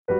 Good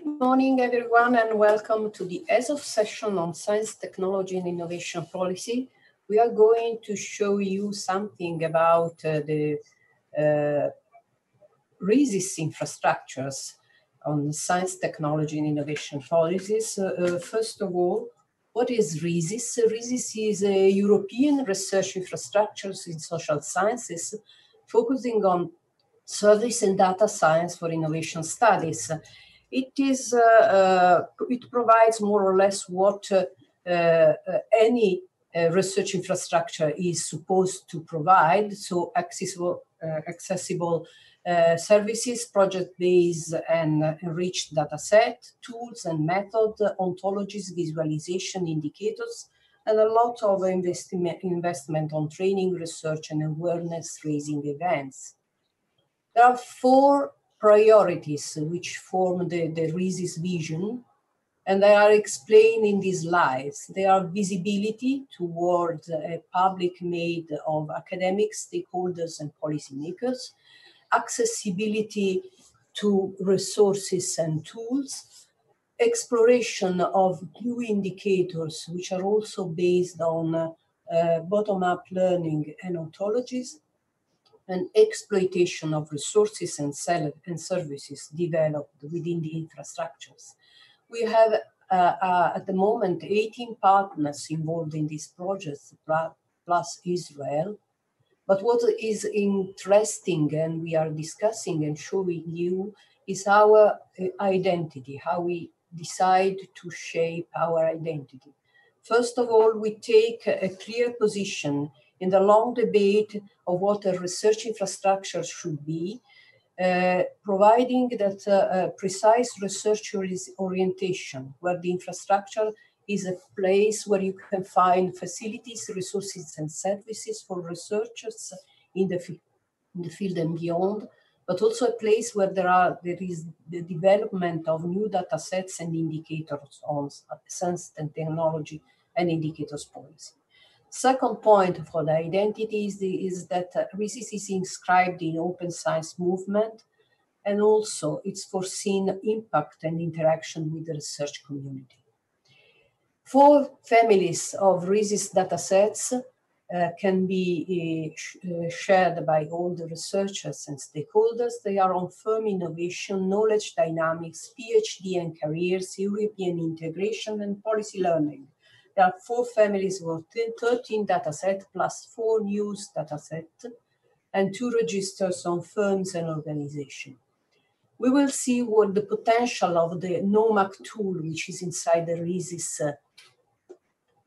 morning, everyone, and welcome to the ESOF session on Science, Technology and Innovation Policy. We are going to show you something about the RISIS infrastructures on science, technology and innovation policies. First of all, what is RISIS? RISIS is a European research infrastructures in social sciences focusing on service and data science for innovation studies. It provides more or less what any research infrastructure is supposed to provide, so accessible services, project-based and enriched dataset, tools and methods, ontologies, visualization, indicators, and a lot of investment on training, research, and awareness-raising events. There are four priorities which form the RISIS vision, and they are explained in these slides. They are visibility towards a public made of academics, stakeholders, and policymakers, accessibility to resources and tools, exploration of new indicators, which are also based on bottom-up learning and ontologies, and exploitation of resources and services developed within the infrastructures. We have at the moment 18 partners involved in these projects, plus Israel. But what is interesting, and we are discussing and showing you, is our identity, how we decide to shape our identity. First of all, we take a clear position in the long debate of what a research infrastructure should be, providing that precise research orientation, where the infrastructure is a place where you can find facilities, resources, and services for researchers in the field and beyond, but also a place where there is the development of new data sets and indicators on science and technology and indicators policy. Second point for the identity is that RISIS is inscribed in open science movement, and also its foreseen impact and interaction with the research community. 4 families of RISIS datasets can be shared by all the researchers and stakeholders. They are on firm innovation, knowledge dynamics, PhD and careers, European integration, and policy learning. There are 4 families with 13 datasets plus 4 news datasets and 2 registers on firms and organizations. We will see what the potential of the KNOWMAK tool, which is inside the RISIS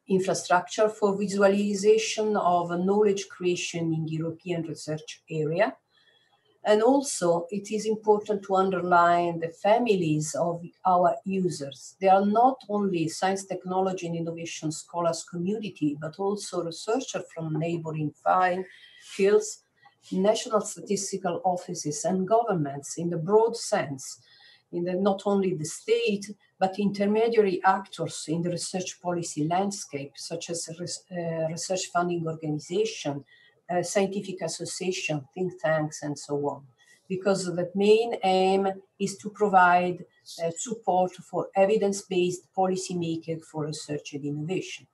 infrastructure for visualization of knowledge creation in the European research area. And also, it is important to underline the families of our users. They are not only science, technology, and innovation scholars community, but also researchers from neighboring fields, national statistical offices, and governments in the broad sense, in the, not only the state, but intermediary actors in the research policy landscape, such as research funding organization, scientific association, think tanks, and so on. Because the main aim is to provide support for evidence-based policy making for research and innovation.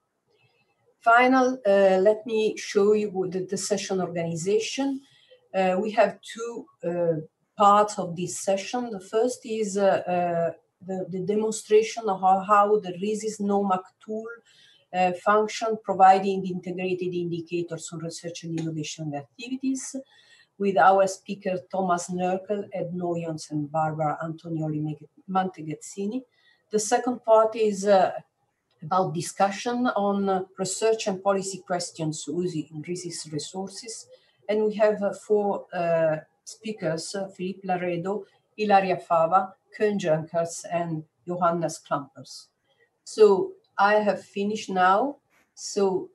Final, let me show you the session organization. We have 2 parts of this session. The first is the demonstration of how the RISIS-KNOWMAK tool function, providing integrated indicators on research and innovation activities, with our speaker Thomas Nerkel, Ed Noyons, and Barbara Antonioli-Mantegazzini. The second part is about discussion on research and policy questions using RISIS resources. And we have 4 speakers, Philippe Laredo, Ilaria Fava, Koen Junkers, and Johannes Klampers. So I have finished now. So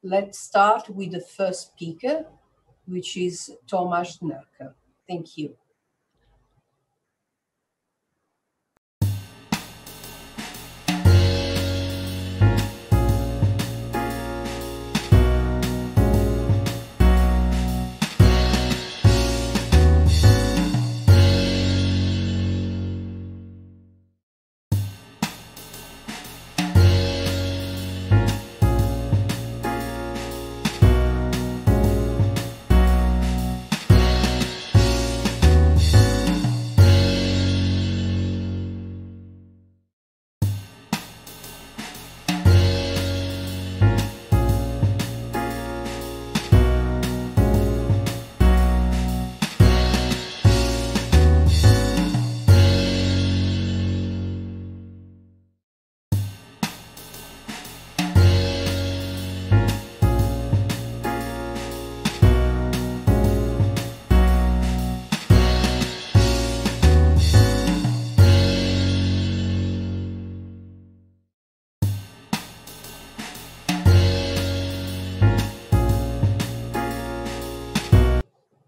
let's start with the first speaker, which is Thomas Nerkel. Thank you.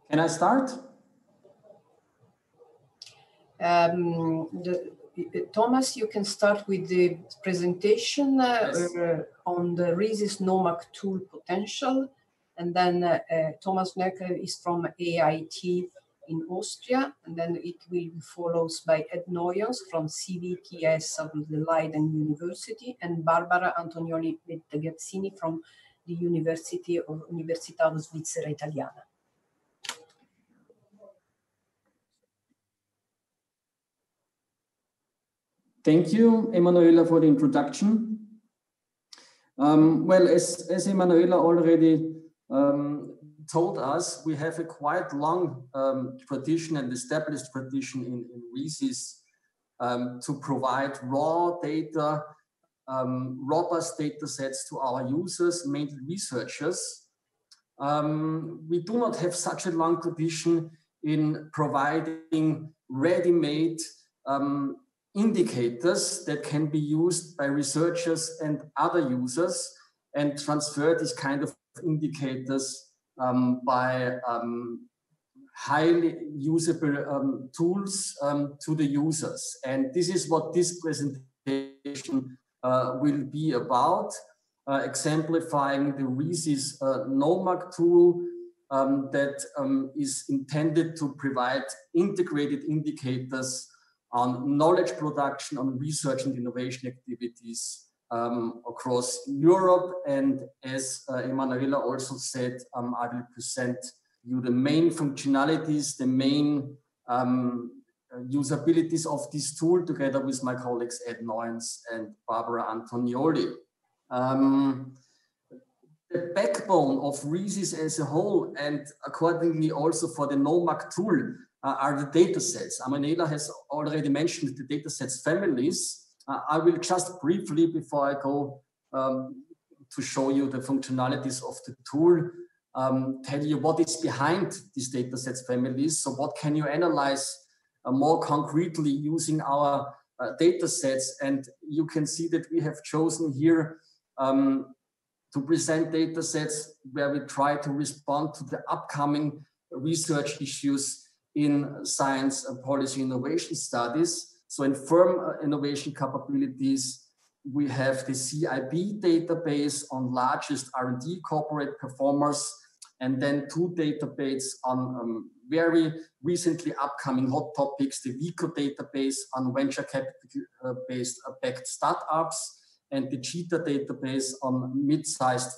Can I start? Thomas, you can start with the presentation Yes. on the RISIS-KNOWMAK tool potential. And then Thomas Nerkel is from AIT in Austria. And then it will be followed by Ed Noyons from CVTS of the Leiden University and Barbara Antonioli-Mantegazzini from the Università Svizzera Italiana. Thank you, Emanuela, for the introduction. Well, as Emanuela already told us, we have a quite long tradition and established tradition in RISIS to provide raw data, robust data sets to our users, mainly researchers. We do not have such a long tradition in providing ready-made indicators that can be used by researchers and other users and transfer these kind of indicators by highly usable tools to the users. And this is what this presentation will be about, exemplifying the RISIS-KNOWMAK tool that is intended to provide integrated indicators on knowledge production, on research and innovation activities across Europe. And as Emanuela also said, I will present you the main functionalities, the main usabilities of this tool together with my colleagues Ed Noyens and Barbara Antonioli. The backbone of RISIS as a whole, and accordingly also for the KNOWMAK tool, are the datasets. Amanela has already mentioned the datasets families. I will just briefly, before I go to show you the functionalities of the tool, tell you what is behind these datasets families. So what can you analyze more concretely using our datasets? And you can see that we have chosen here to present datasets where we try to respond to the upcoming research issues in science and policy innovation studies. So in firm innovation capabilities, we have the CIB database on largest R&D corporate performers, and then two databases on very recently upcoming hot topics, the VICO database on venture capital-based backed startups, and the CHEETAH database on mid-sized,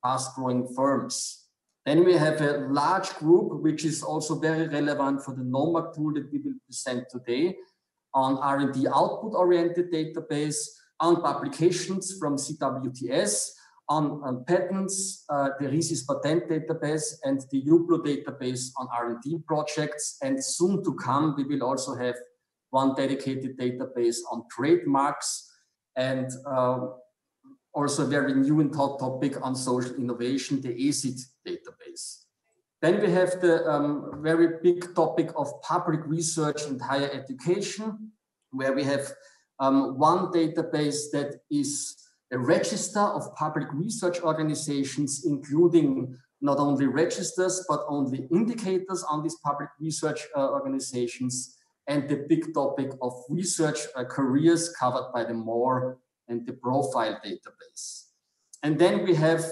fast-growing firms. Then we have a large group, which is also very relevant for the KNOWMAK tool that we will present today, on R&D output-oriented database, on publications from CWTS, on patents, the RISIS patent database, and the UBLO database on R&D projects. And soon to come, we will also have one dedicated database on trademarks, and also a very new and hot topic on social innovation, the ACID database. Then we have the very big topic of public research and higher education, where we have one database that is a register of public research organizations, including not only registers, but only indicators on these public research organizations, and the big topic of research careers covered by the MORE and the profile database. And then we have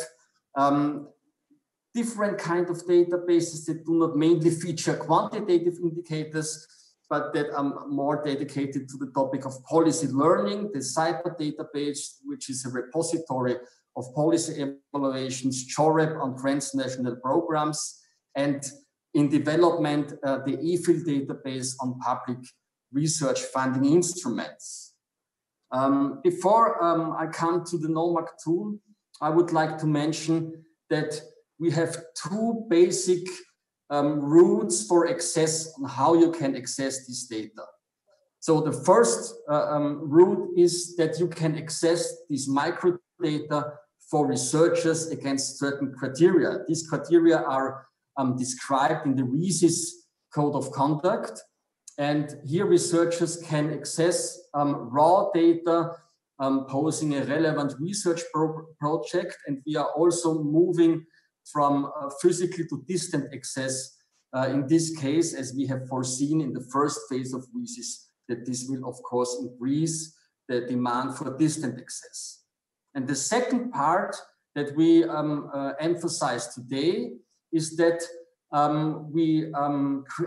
different kind of databases that do not mainly feature quantitative indicators, but that are more dedicated to the topic of policy learning, the CYPER database, which is a repository of policy evaluations, CHOREP on transnational programs, and in development, the EFIL database on public research funding instruments. Before I come to the KNOWMAK tool, I would like to mention that we have two basic routes for access on how you can access this data. So the first route is that you can access this microdata for researchers against certain criteria. These criteria are described in the RISIS Code of Conduct. And here researchers can access raw data posing a relevant research project. And we are also moving from physical to distant access in this case, as we have foreseen in the first phase of RISIS, that this will of course increase the demand for distant access. And the second part that we emphasize today is that we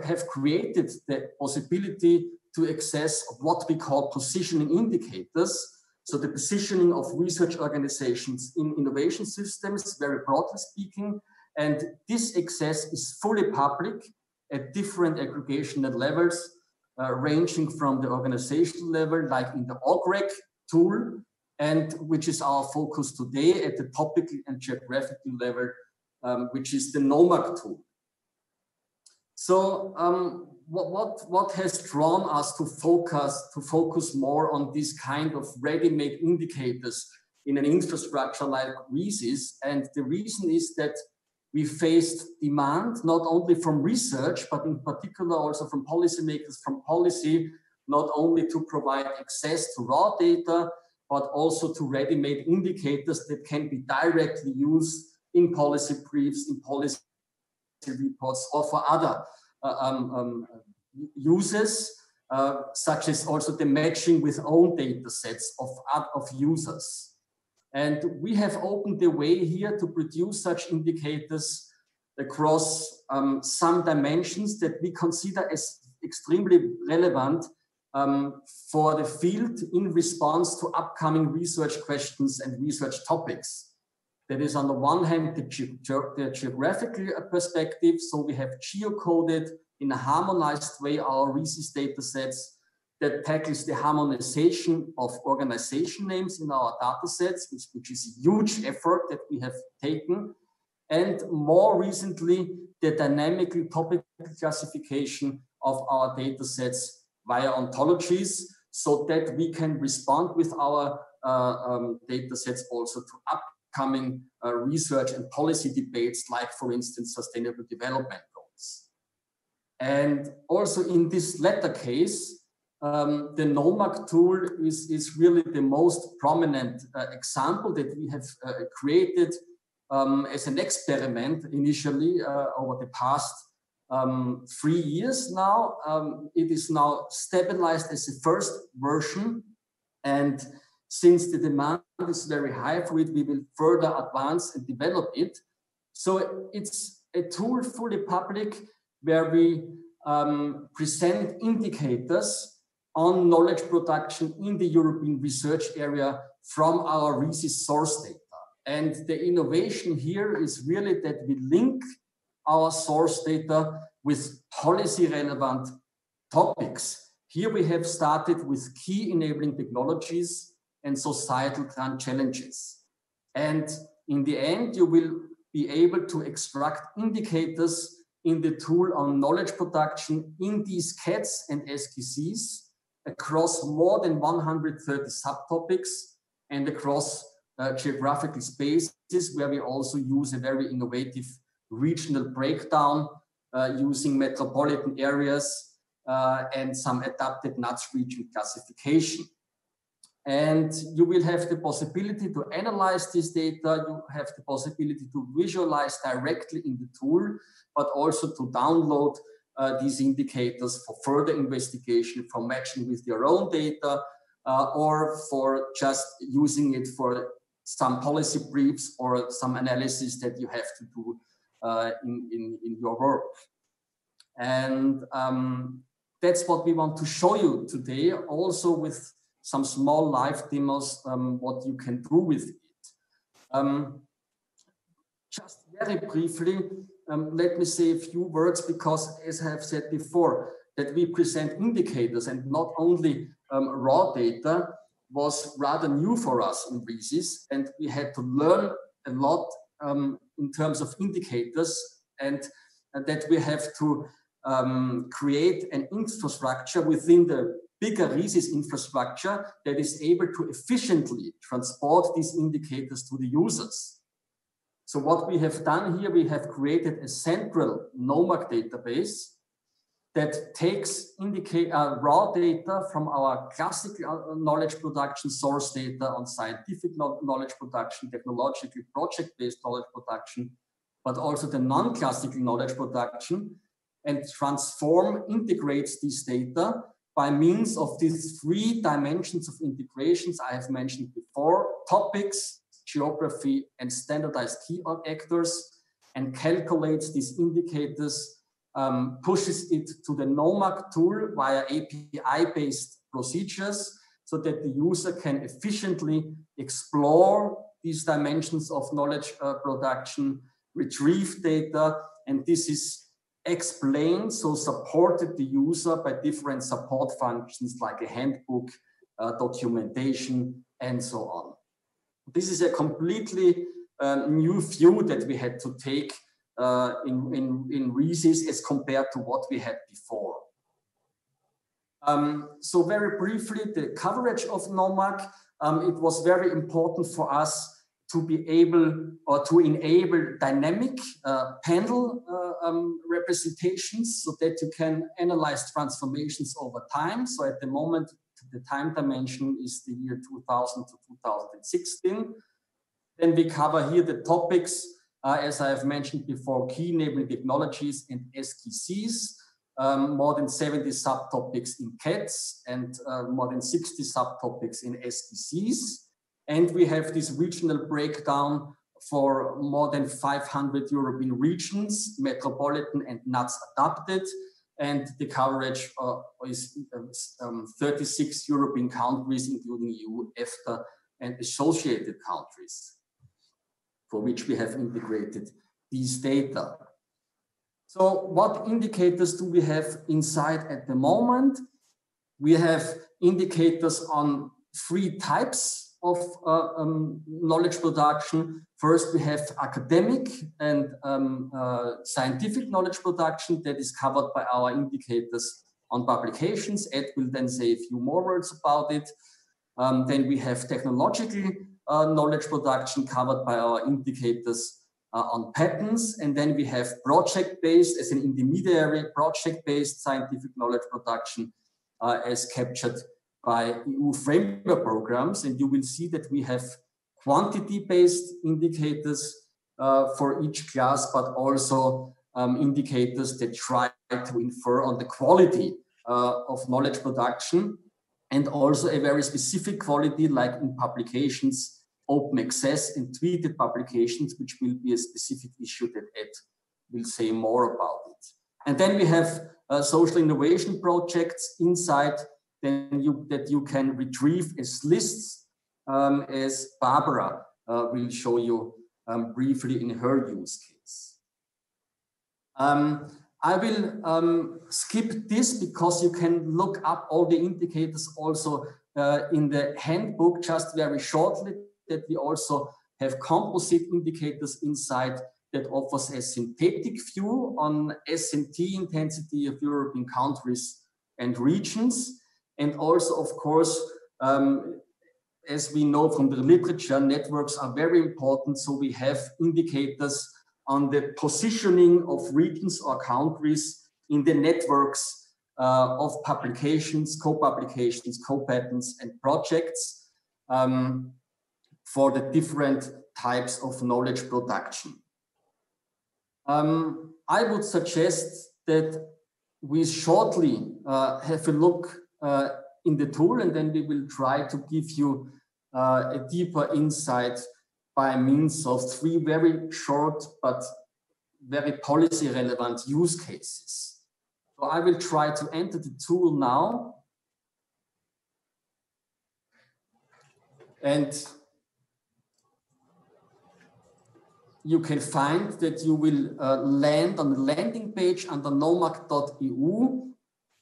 have created the possibility to access what we call positioning indicators. So the positioning of research organizations in innovation systems, very broadly speaking, and this access is fully public at different aggregation levels, ranging from the organizational level, like in the OGREC tool, and which is our focus today, at the topical and geographical level, which is the KNOWMAK tool. So what has drawn us to focus more on this kind of ready-made indicators in an infrastructure like RISIS? And the reason is that we faced demand not only from research, but in particular also from policymakers, from policy, not only to provide access to raw data, but also to ready-made indicators that can be directly used in policy briefs, in policy reports, or for other uses, such as also the matching with own data sets of users. And we have opened the way here to produce such indicators across some dimensions that we consider as extremely relevant for the field in response to upcoming research questions and research topics. That is on the one hand, the geographical perspective. So we have geocoded in a harmonized way our RISIS datasets that tackles the harmonization of organization names in our datasets, which is a huge effort that we have taken. And more recently, the dynamic topic classification of our datasets via ontologies, so that we can respond with our datasets also to upcoming research and policy debates, like, for instance, sustainable development goals. And also in this latter case, the KNOWMAK tool is really the most prominent example that we have created as an experiment initially over the past 3 years now. It is now stabilized as a first version, and since the demand is very high for it, we will further advance and develop it. So it's a tool fully public where we present indicators on knowledge production in the European research area from our RISIS source data. And the innovation here is really that we link our source data with policy relevant topics. Here we have started with key enabling technologies and societal grand challenges. And in the end, you will be able to extract indicators in the tool on knowledge production in these CATs and SKCs across more than 130 subtopics and across geographical spaces, where we also use a very innovative regional breakdown using metropolitan areas and some adapted NUTS region classification. And you will have the possibility to analyze this data. You have the possibility to visualize directly in the tool, but also to download these indicators for further investigation, for matching with your own data, or for just using it for some policy briefs or some analysis that you have to do in your work. And that's what we want to show you today, also with some small live demos, what you can do with it. Just very briefly, let me say a few words, because as I have said before, that we present indicators and not only raw data was rather new for us in RISIS, and we had to learn a lot in terms of indicators, and that we have to create an infrastructure within the bigger RISIS infrastructure that is able to efficiently transport these indicators to the users. So what we have done here, we have created a central KNOWMAK database that takes raw data from our classical knowledge production, source data on scientific knowledge production, technological project-based knowledge production, but also the non-classical knowledge production, and integrates this data by means of these 3 dimensions of integrations I have mentioned before: topics, geography, and standardized key actors, and calculates these indicators, pushes it to the KNOWMAK tool via API-based procedures, so that the user can efficiently explore these dimensions of knowledge production, retrieve data, and this is explained, so supported the user by different support functions like a handbook, documentation, and so on. This is a completely new view that we had to take in RISIS as compared to what we had before. So very briefly, the coverage of KNOWMAK, it was very important for us to be able or to enable dynamic panel representations, so that you can analyze transformations over time. So at the moment, the time dimension is the year 2000 to 2016. Then we cover here the topics, as I have mentioned before, key enabling technologies and SKCs, more than 70 subtopics in CATs, and more than 60 subtopics in SKCs. And we have this regional breakdown for more than 500 European regions, metropolitan and NUTS adapted. And the coverage is 36 European countries, including EU, EFTA, and associated countries. for which we have integrated these data. So what indicators do we have inside at the moment? We have indicators on 3 types of knowledge production. First, we have academic and scientific knowledge production that is covered by our indicators on publications. Ed will then say a few more words about it. Then we have technological knowledge production covered by our indicators on patents. And then we have project-based, as an intermediary, project-based scientific knowledge production as captured by EU framework programs. And you will see that we have quantity-based indicators for each class, but also indicators that try to infer on the quality of knowledge production, and also a very specific quality, like in publications, open access and tweeted publications, which will be a specific issue that Ed will say more about it. And then we have social innovation projects inside that you can retrieve as lists, as Barbara will show you briefly in her use case. I will skip this because you can look up all the indicators also in the handbook just very shortly, that we also have composite indicators inside that offers a synthetic view on S&T intensity of European countries and regions. And also, of course, as we know from the literature, networks are very important. So we have indicators on the positioning of regions or countries in the networks of publications, co-publications, co-patents, and projects for the different types of knowledge production. I would suggest that we shortly have a look in the tool, and then we will try to give you a deeper insight by means of 3 very short but very policy relevant use cases. So I will try to enter the tool now. And you can find that you will land on the landing page under knowmak.eu,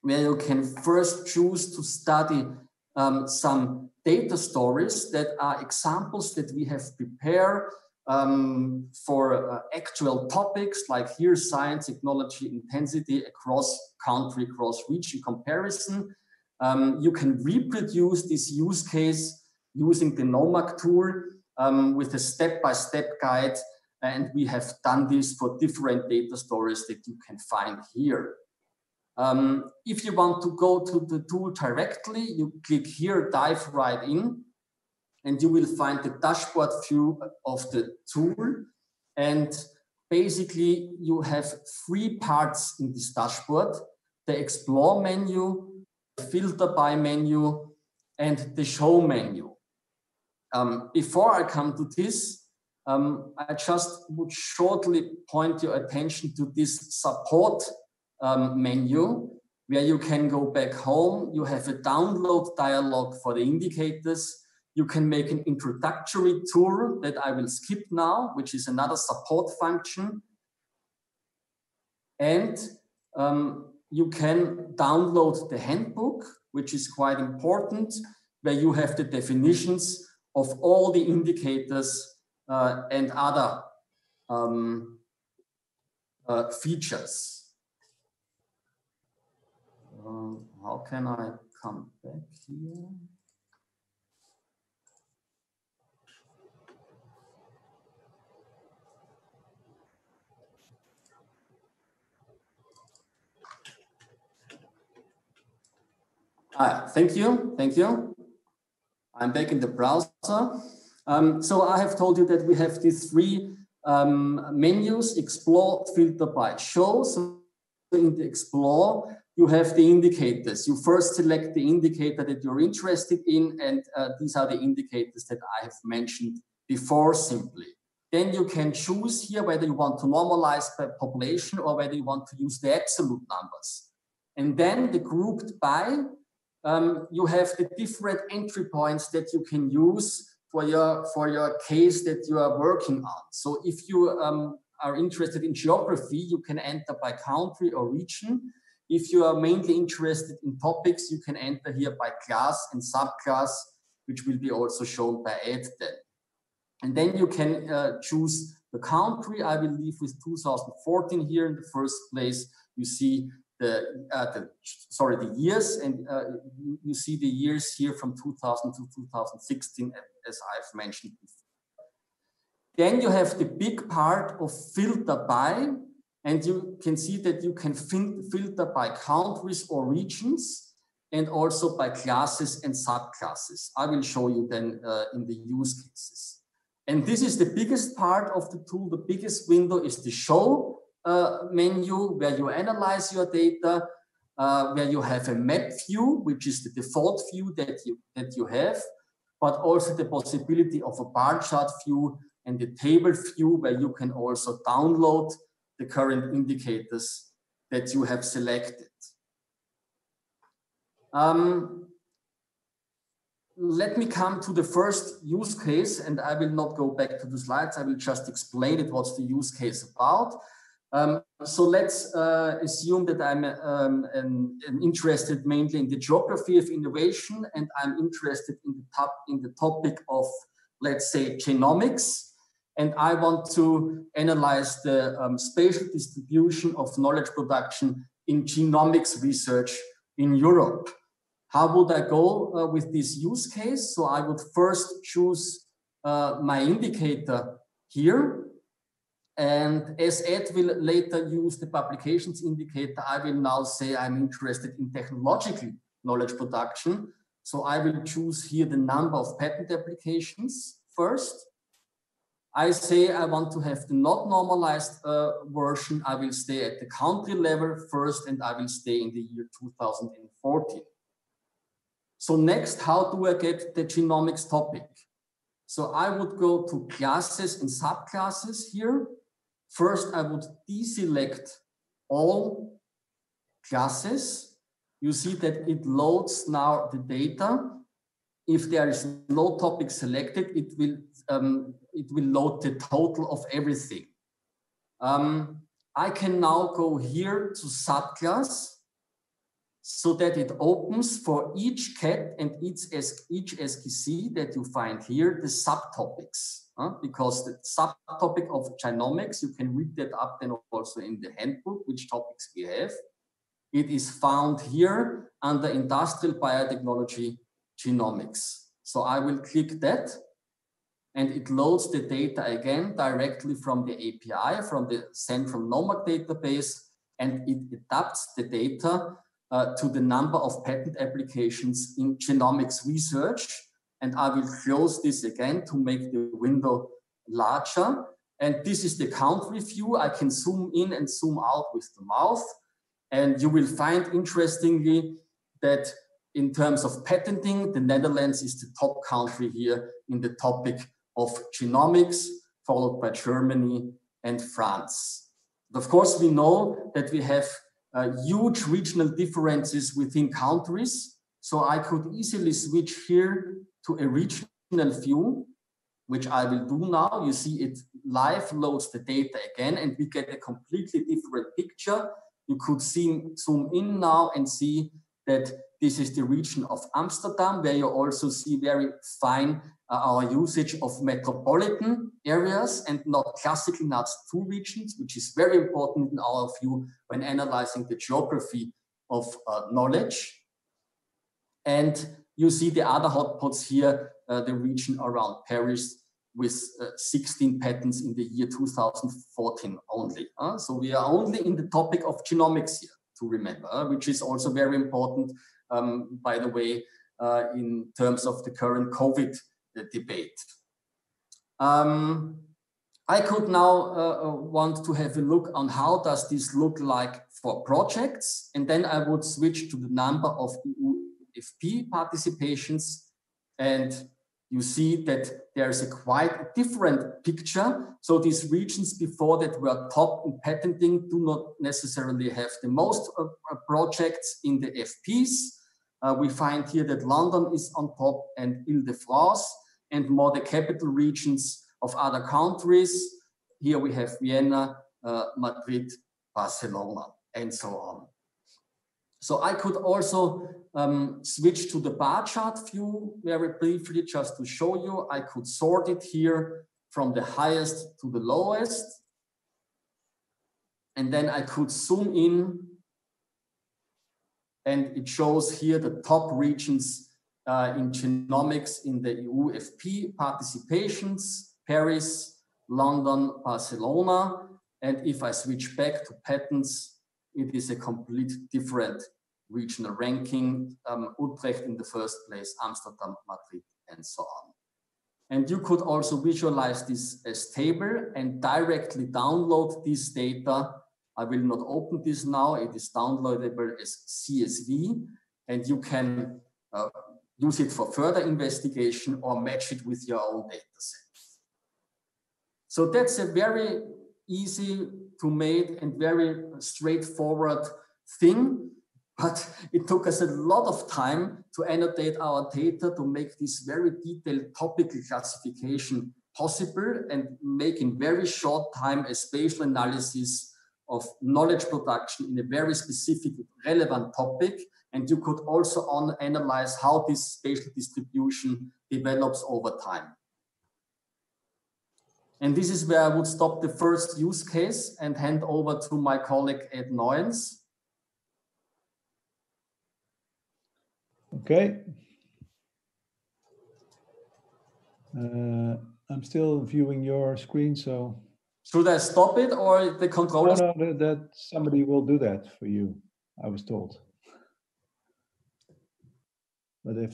where you can first choose to study some data stories that are examples that we have prepared for actual topics, like here, science, technology, intensity across country, across region comparison. You can reproduce this use case using the KNOWMAK tool with a step-by-step guide. And we have done this for different data stories that you can find here. If you want to go to the tool directly, you click here, dive right in, and you will find the dashboard view of the tool. And basically, you have 3 parts in this dashboard: the explore menu, the filter by menu, and the show menu. Before I come to this, I just would shortly point your attention to this support menu, where you can go back home. You have a download dialog for the indicators. You can make an introductory tour that I will skip now, which is another support function. And you can download the handbook, which is quite important, where you have the definitions of all the indicators and other features. How can I come back here? Thank you. Thank you. I'm back in the browser. So I have told you that we have these 3 menus: explore, filter by, show. So in the explore, you have the indicators. You first select the indicator that you're interested in, and these are the indicators that I have mentioned before simply. Then you can choose here whether you want to normalize by population or whether you want to use the absolute numbers. And then the grouped by, you have the different entry points that you can use for your case that you are working on. So if you are interested in geography, you can enter by country or region. If you are mainly interested in topics, you can enter here by class and subclass, which will be also shown by Ed then. And then you can choose the country. I will leave with 2014 here in the first place. You see the years, and you see the years here from 2000 to 2016, as I've mentioned before. Then you have the big part of filter by, and you can see that you can filter by countries or regions, and also by classes and subclasses. I will show you then in the use cases. And this is the biggest part of the tool. The biggest window is the show menu, where you analyze your data, where you have a map view, which is the default view that you have, but also the possibility of a bar chart view and the table view, where you can also download the current indicators that you have selected. Let me come to the first use case, and I will not go back to the slides. I will just explain it, what's the use case about. So let's assume that I'm interested mainly in the geography of innovation, and I'm interested in the topic of, let's say, genomics. And I want to analyze the spatial distribution of knowledge production in genomics research in Europe. How would I go with this use case? So I would first choose my indicator here. And as Ed will later use the publications indicator, I will now say I'm interested in technological knowledge production. So I will choose here the number of patent applications first. I say I want to have the not normalized version. I will stay at the country level first, and I will stay in the year 2014. So next, how do I get the genomics topic? So I would go to classes and subclasses here. First, I would deselect all classes. You see that it loads now the data. If there is no topic selected, it will load the total of everything. I can now go here to subclass, so that it opens for each CAT and each SKC that you find here, the subtopics. Because the subtopic of genomics, you can read that up then also in the handbook, which topics we have. It is found here under industrial biotechnology genomics. So I will click that, and it loads the data again directly from the API, from the central KNOWMAK database, and it adapts the data to the number of patent applications in genomics research. And I will close this again to make the window larger. And this is the country view. I can zoom in and zoom out with the mouse. And you will find, interestingly, that in terms of patenting, the Netherlands is the top country here in the topic of genomics, followed by Germany and France. Of course, we know that we have huge regional differences within countries. So I could easily switch here to a regional view, which I will do now. You see it live loads the data again, and we get a completely different picture. You could zoom in now and see that this is the region of Amsterdam, where you also see very fine our usage of metropolitan areas and not classical NUTS2 regions, which is very important in our view when analyzing the geography of knowledge. And you see the other hotspots here, the region around Paris with 16 patents in the year 2014 only. So we are only in the topic of genomics here, to remember, which is also very important, by the way, in terms of the current COVID debate. I could now want to have a look on how does this look like for projects, and then I would switch to the number of FP participations, and you see that there is a quite different picture. So these regions before that were top in patenting do not necessarily have the most projects in the FPs. We find here that London is on top and Ile-de-France, and more the capital regions of other countries. Here we have Vienna, Madrid, Barcelona, and so on. So I could also switch to the bar chart view very briefly just to show you. I could sort it here from the highest to the lowest. And then I could zoom in, and it shows here the top regions in genomics in the EU FP participations, Paris, London, Barcelona. And if I switch back to patents, it is a complete different regional ranking. Utrecht in the first place, Amsterdam, Madrid, and so on. And you could also visualize this as table and directly download this data. I will not open this now. It is downloadable as CSV, and you can use it for further investigation or match it with your own data set. So that's a very easy to make and very straightforward thing, but it took us a lot of time to annotate our data to make this very detailed topical classification possible and make in very short time a spatial analysis of knowledge production in a very specific relevant topic. And you could also analyze how this spatial distribution develops over time. And this is where I would stop the first use case and hand over to my colleague Ed Noyens. Okay. I'm still viewing your screen, so. Should I stop it or the controller? No, that somebody will do that for you, I was told. But if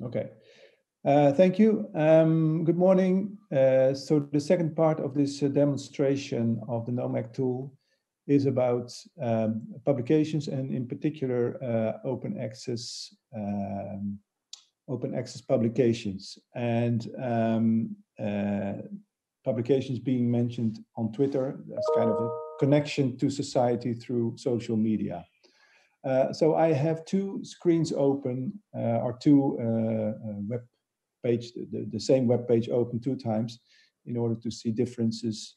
okay. Thank you. Good morning. So the second part of this demonstration of the KNOWMAK tool is about publications, and in particular open access publications, and publications being mentioned on Twitter as kind of a connection to society through social media. So I have two screens open, or two web page, the same web page open two times in order to see differences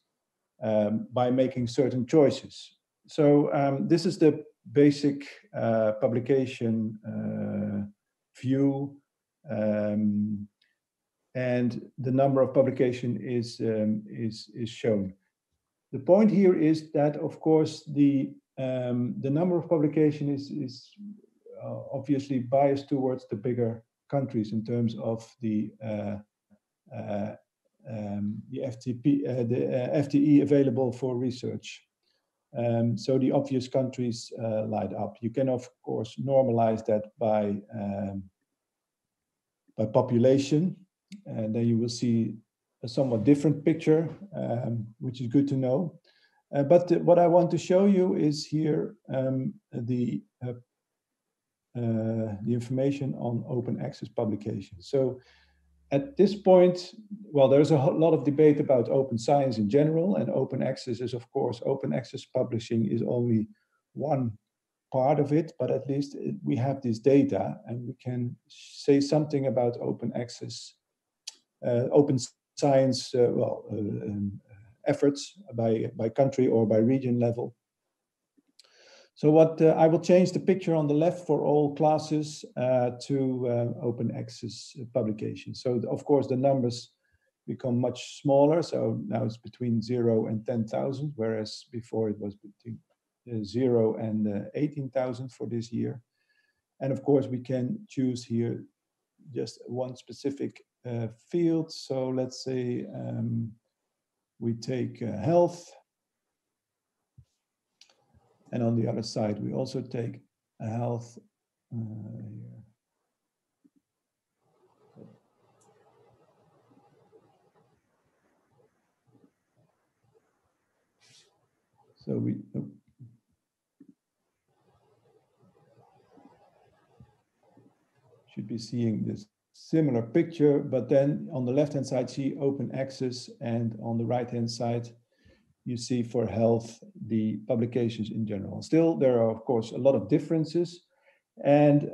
by making certain choices. So this is the basic publication view, and the number of publication is shown. The point here is that, of course, the number of publication is obviously biased towards the bigger countries in terms of the FTE available for research. So the obvious countries light up. You can of course normalize that by population, and then you will see a somewhat different picture, which is good to know. But what I want to show you is here the information on open access publications. So at this point, well, there's a lot of debate about open science in general, and open access is, of course, open access publishing is only one part of it, but at least we have this data and we can say something about open access, open science, efforts by country or by region level. So what I will change the picture on the left for all classes to open access publications. So of course the numbers become much smaller. So now it's between 0 and 10,000, whereas before it was between 0 and 18,000 for this year. And of course, we can choose here just one specific field. So let's say we take health. And on the other side, we also take health. Here. So we should be seeing this similar picture, but then on the left-hand side, see open access, and on the right-hand side, you see for health, the publications in general. Still, there are, of course, a lot of differences. And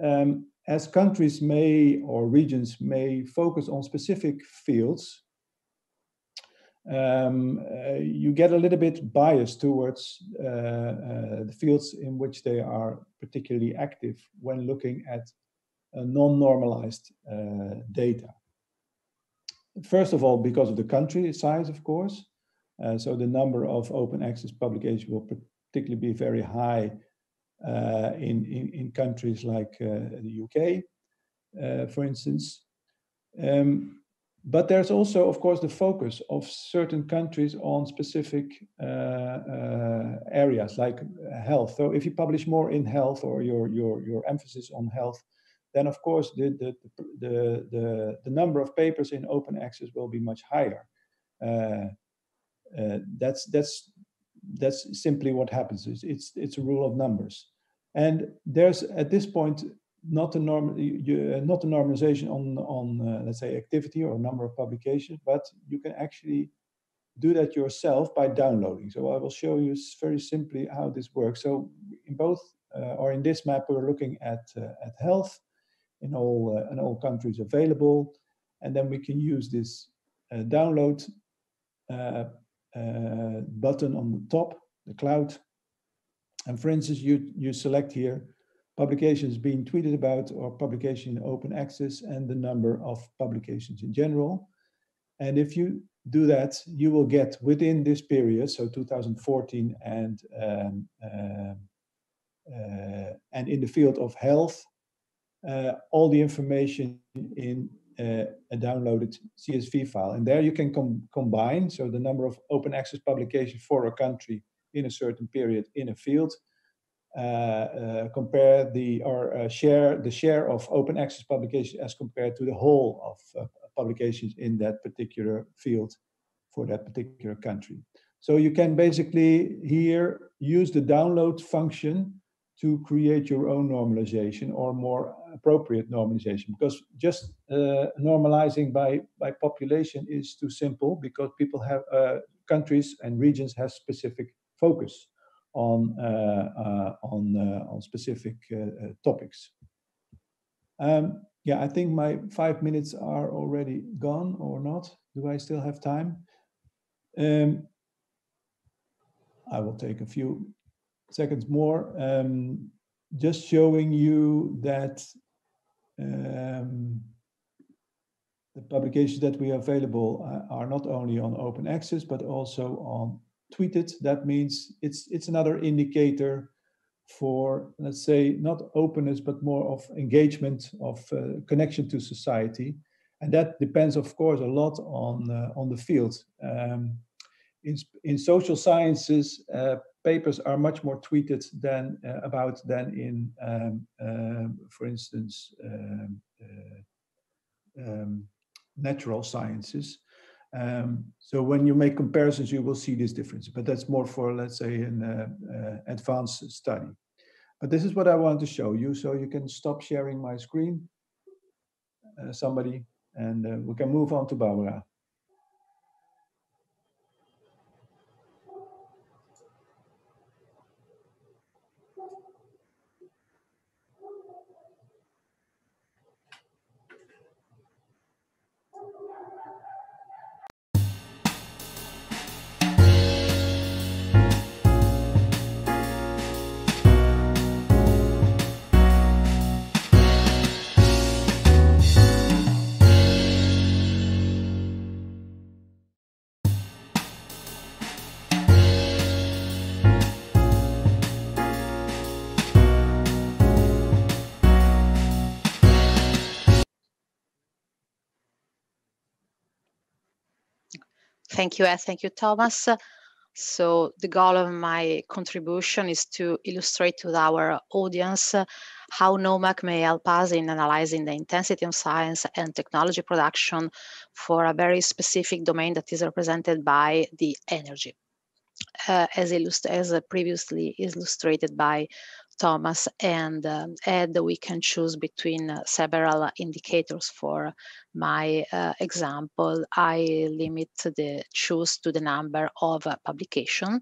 as countries may, or regions may focus on specific fields, you get a little bit biased towards the fields in which they are particularly active when looking at non-normalized data. First of all, because of the country size, of course. So the number of open access publications will particularly be very high in countries like the UK, for instance. But there's also, of course, the focus of certain countries on specific areas like health. So if you publish more in health, or your emphasis on health, then of course the number of papers in open access will be much higher. That's simply what happens. It's a rule of numbers, and there's at this point not a normalization on let's say activity or number of publications, but you can actually do that yourself by downloading. So I will show you very simply how this works. So in both or in this map, we're looking at health in all countries available, and then we can use this download button on the top, the cloud. And for instance, you select here publications being tweeted about, or publication in open access, and the number of publications in general. And if you do that, you will get within this period, so 2014 and in the field of health, all the information in a downloaded CSV file. And there you can combine, so the number of open access publications for a country in a certain period in a field, compare share the share of open access publications as compared to the whole of publications in that particular field for that particular country. So you can basically here use the download function to create your own normalization, or more appropriate normalization, because just normalizing by population is too simple, because people have countries and regions have specific focus on specific topics. Yeah, I think my 5 minutes are already gone, or not. Do I still have time? I will take a few seconds more, just showing you that the publications that we have available are not only on open access, but also on tweeted. That means it's another indicator for, let's say, not openness, but more of engagement, of connection to society. And that depends, of course, a lot on the field. In social sciences, papers are much more tweeted than in, for instance, natural sciences. So when you make comparisons, you will see this difference, but that's more for, let's say, an advanced study. But this is what I want to show you, so you can stop sharing my screen, somebody, and we can move on to Barbara. Thank you, thank you, Thomas. So the goal of my contribution is to illustrate to our audience how KNOWMAK may help us in analyzing the intensity of science and technology production for a very specific domain that is represented by the energy, as previously illustrated by Thomas and Ed. We can choose between several indicators. For my example, I limit the choose to the number of publication,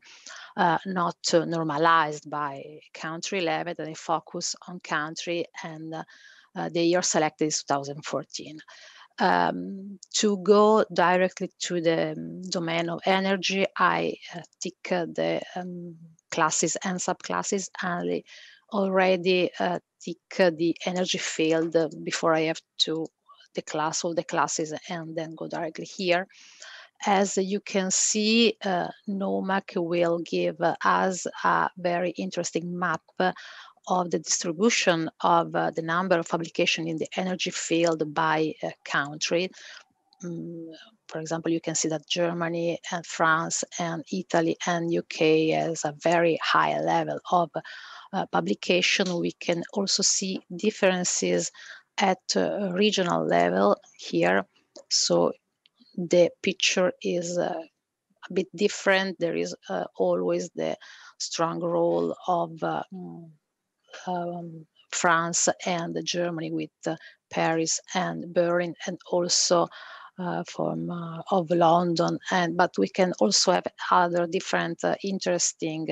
not normalized by country level. I focus on country, and the year selected is 2014. To go directly to the domain of energy, I tick the classes and subclasses, and I already tick the energy field before I have to the class or the classes and then go directly here. As you can see, KNOWMAK will give us a very interesting map of the distribution of the number of publications in the energy field by country. For example, you can see that Germany and France and Italy and UK has a very high level of publication. We can also see differences at regional level here. So the picture is a bit different. There is always the strong role of France and Germany, with Paris and Berlin, and also of London. But we can also have other different interesting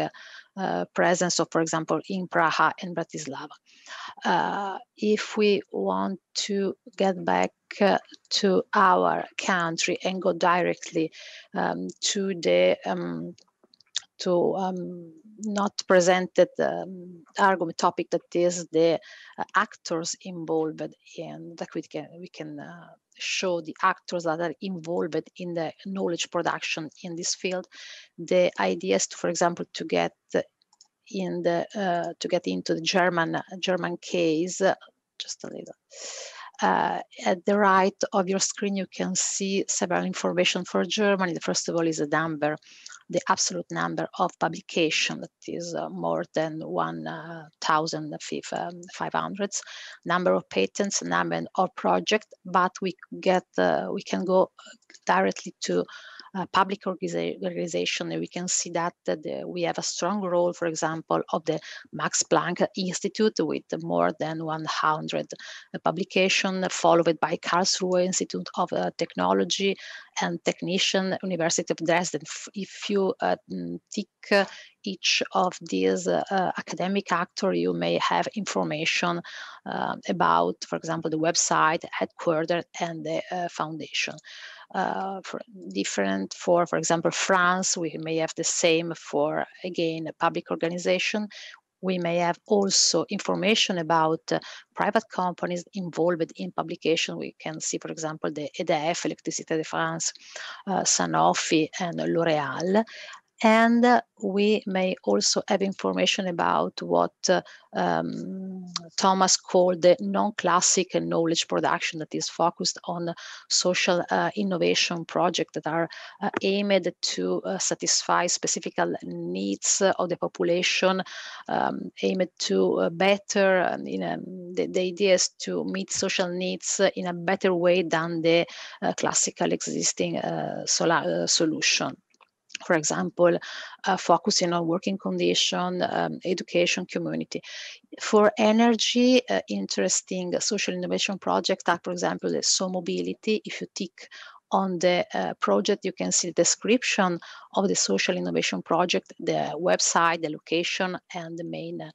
presence. So, for example, in Praha and Bratislava. If we want to get back to our country and go directly to the not presented argument topic, that is the actors involved in that we can show the actors that are involved in the knowledge production in this field. The idea is, for example, to get into the German case. Just a little. At the right of your screen, you can see several information for Germany. The first of all is a number, the absolute number of publication, that is more than 1,500. Number of patents, number of projects, but we can go directly to public organization, and we can see that we have a strong role, for example, of the Max Planck Institute with more than 100 publications, followed by Karlsruhe Institute of Technology and Technician, University of Dresden. If you tick each of these academic actors, you may have information about, for example, the website, headquarters, and the foundation. For example, France, we may have the same for, again, a public organization. We may have also information about private companies involved in publication. We can see, for example, the EDF, Électricité de France, Sanofi, and L'Oréal. And we may also have information about what Thomas called the non-classic knowledge production, that is focused on social innovation projects that are aimed to satisfy specific needs of the population, aimed to better, the idea is to meet social needs in a better way than the classical existing solution. For example, focusing on working condition, education, community. For energy, interesting social innovation projects are, for example, the So Mobility. If you tick on the project, you can see the description of the social innovation project, the website, the location, and the main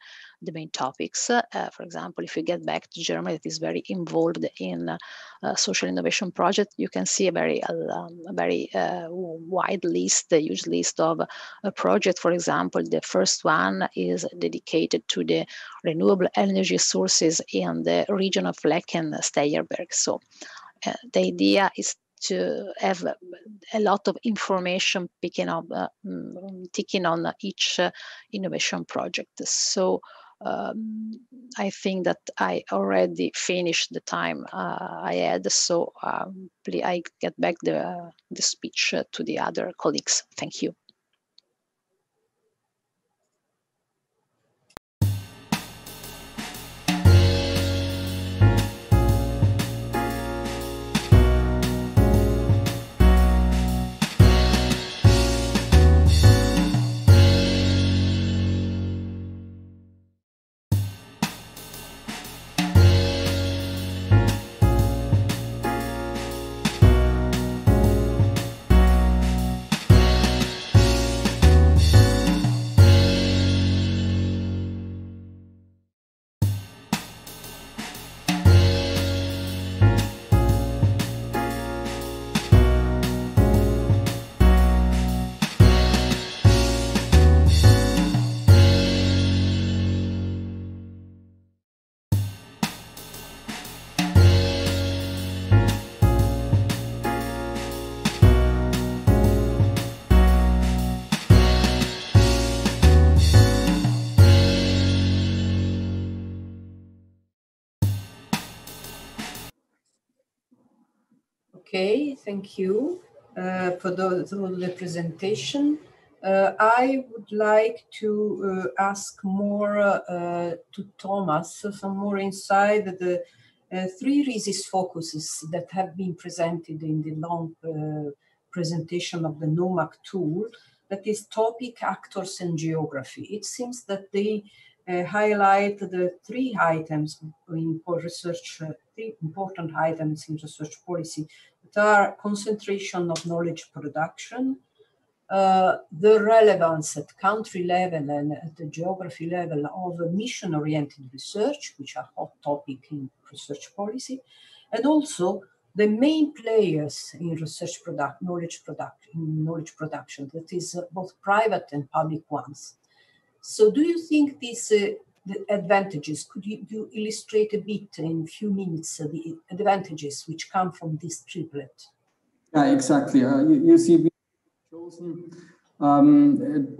topics. For example, if you get back to Germany, that is very involved in social innovation project, you can see a very wide list, a huge list of projects. For example, the first one is dedicated to the renewable energy sources in the region of Fleck and Steierberg. So the idea is to have a lot of information ticking on each innovation project. So I think that I already finished the time I had, so please, I get back the speech to the other colleagues. Thank you. Okay, thank you for the presentation. I would like to ask more to Thomas, some more inside the three RISIS focuses that have been presented in the long presentation of the KNOWMAK tool, that is topic, actors, and geography. It seems that they highlight the three items in research, three important items in research policy that are concentration of knowledge production, the relevance at country level and at the geography level of mission-oriented research, which are hot topic in research policy, and also the main players in research knowledge production, that is both private and public ones. So do you think these the advantages, could you illustrate a bit in a few minutes the advantages which come from this triplet? Yeah, exactly. You see, we've chosen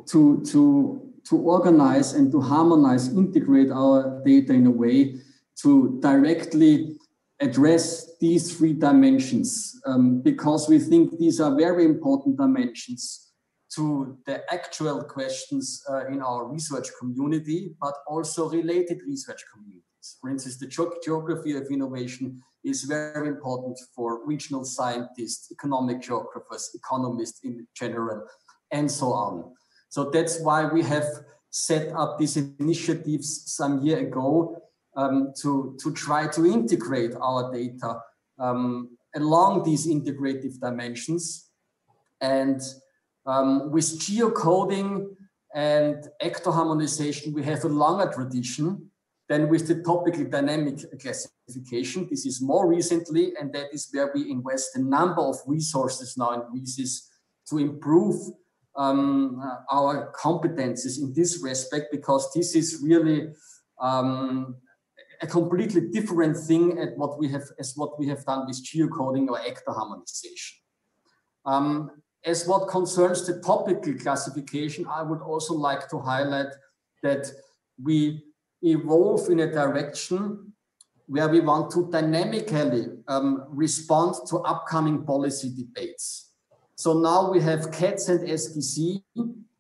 to organize and to harmonize, integrate our data in a way to directly address these three dimensions, because we think these are very important dimensions to the actual questions in our research community, but also related research communities. For instance, the geography of innovation is very important for regional scientists, economic geographers, economists in general, and so on. So that's why we have set up these initiatives some year ago to try to integrate our data along these integrative dimensions. And with geocoding and actor harmonization, we have a longer tradition than with the topical dynamic classification. This is more recently, and that is where we invest a number of resources now in RISIS to improve our competences in this respect, because this is really a completely different thing as what we have done with geocoding or actor harmonization. As what concerns the topical classification, I would also like to highlight that we evolve in a direction where we want to dynamically respond to upcoming policy debates. So now we have CATS and SDC,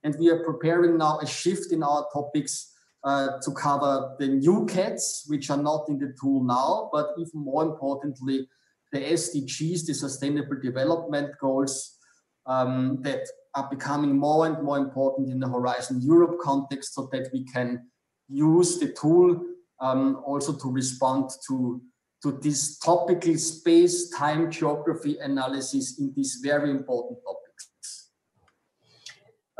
and we are preparing now a shift in our topics to cover the new CATS, which are not in the tool now, but even more importantly, the SDGs, the Sustainable Development Goals, that are becoming more and more important in the Horizon Europe context, so that we can use the tool also to respond to this topical space, time, geography analysis in these very important topics.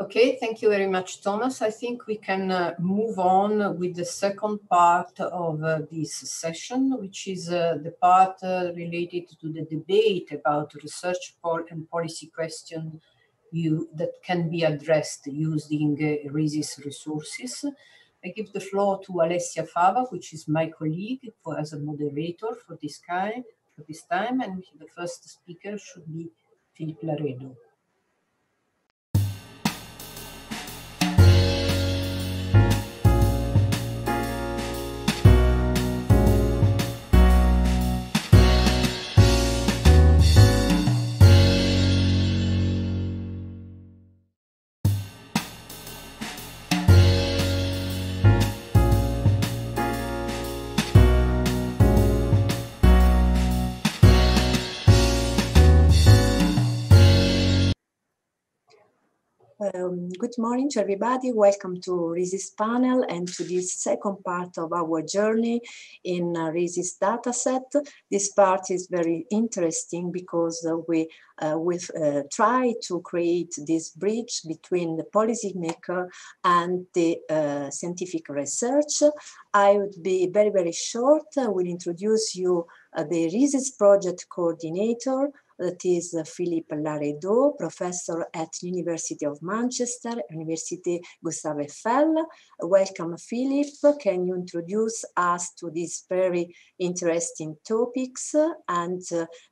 Okay, thank you very much, Thomas. I think we can move on with the second part of this session, which is the part related to the debate about research and policy questions that can be addressed using RISIS resources. I give the floor to Alessia Fava, which is my colleague as a moderator for this time, and the first speaker should be Philippe Laredo. Good morning to everybody. Welcome to RISIS panel and to this second part of our journey in RISIS dataset. This part is very interesting because we try to create this bridge between the policymaker and the scientific research. I would be very, very short. I will introduce you the RISIS project coordinator, that is Philippe Laredo, professor at University of Manchester, Université Gustave Eiffel. Welcome, Philippe. Can you introduce us to these very interesting topics? And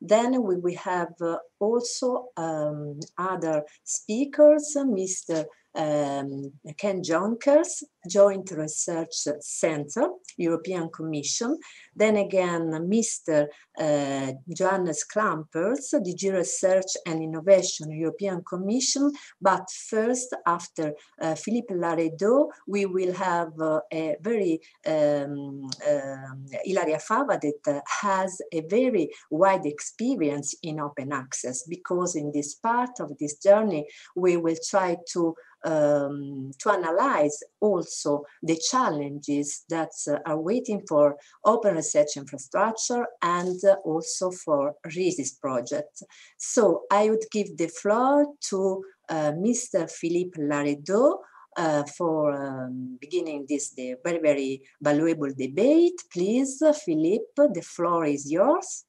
then we will have also other speakers, Mr. Ken Jonkers, Joint Research Center, European Commission. Then again, Mr. Johannes Klampers, DG Research and Innovation, European Commission. But first, after Philippe Laredo, we will have a very Ilaria Fava that has a very wide experience in open access, because in this part of this journey, we will try to analyze also the challenges that are waiting for open research infrastructure and also for RISIS project. So I would give the floor to Mr. Philippe Laredo for beginning this very, very valuable debate. Please, Philippe, the floor is yours.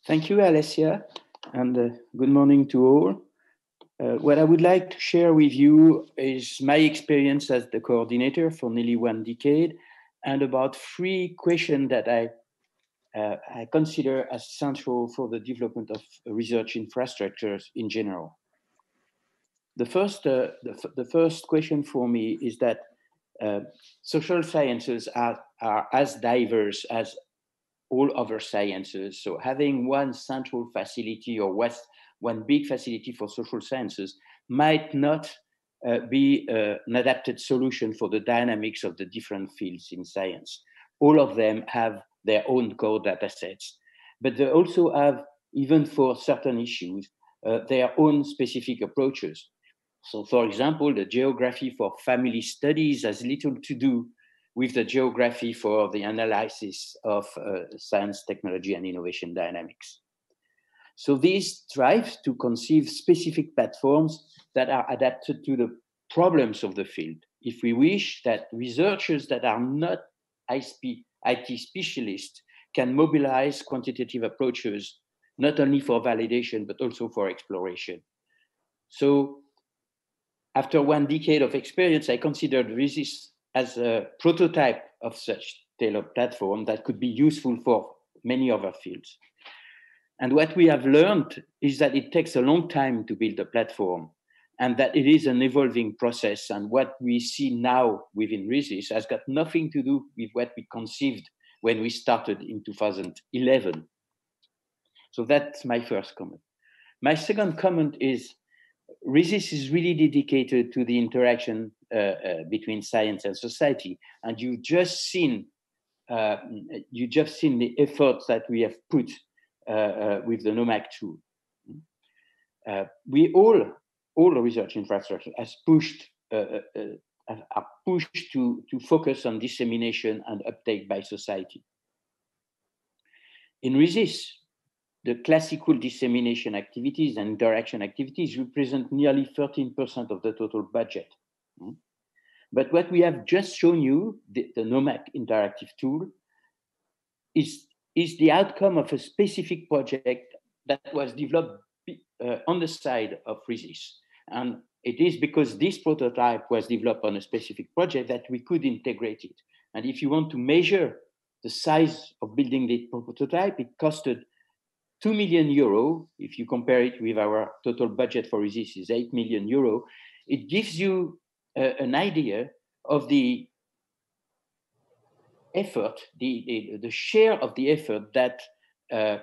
Thank you, Alessia, and good morning to all. What I would like to share with you is my experience as the coordinator for nearly 1 decade, and about 3 questions that I consider as central for the development of research infrastructures in general. The first question for me is that social sciences are as diverse as all other sciences. So having one central facility or one big facility for social sciences might not be an adapted solution for the dynamics of the different fields in science. All of them have their own core data sets, but they also have, even for certain issues, their own specific approaches. So for example, the geography for family studies has little to do with the geography for the analysis of science, technology, and innovation dynamics. So this drives to conceive specific platforms that are adapted to the problems of the field. If we wish that researchers that are not IT specialists can mobilize quantitative approaches, not only for validation, but also for exploration. So after 1 decade of experience, I considered RISIS as a prototype of such tailored platform that could be useful for many other fields. And what we have learned is that it takes a long time to build a platform, and that it is an evolving process. And what we see now within RISIS has got nothing to do with what we conceived when we started in 2011. So that's my first comment. My second comment is RISIS is really dedicated to the interaction between science and society, and you've just seen the efforts that we have put with the KNOWMAK tool. All the research infrastructure are pushed to focus on dissemination and uptake by society. In RISIS, the classical dissemination activities and interaction activities represent nearly 13% of the total budget. But what we have just shown you, the KNOWMAK interactive tool, is the outcome of a specific project that was developed on the side of RISIS. And it is because this prototype was developed on a specific project that we could integrate it. And if you want to measure the size of building the prototype, it costed 2 million euro. If you compare it with our total budget for RISIS is 8 million euro, it gives you an idea of the effort, the share of the effort that and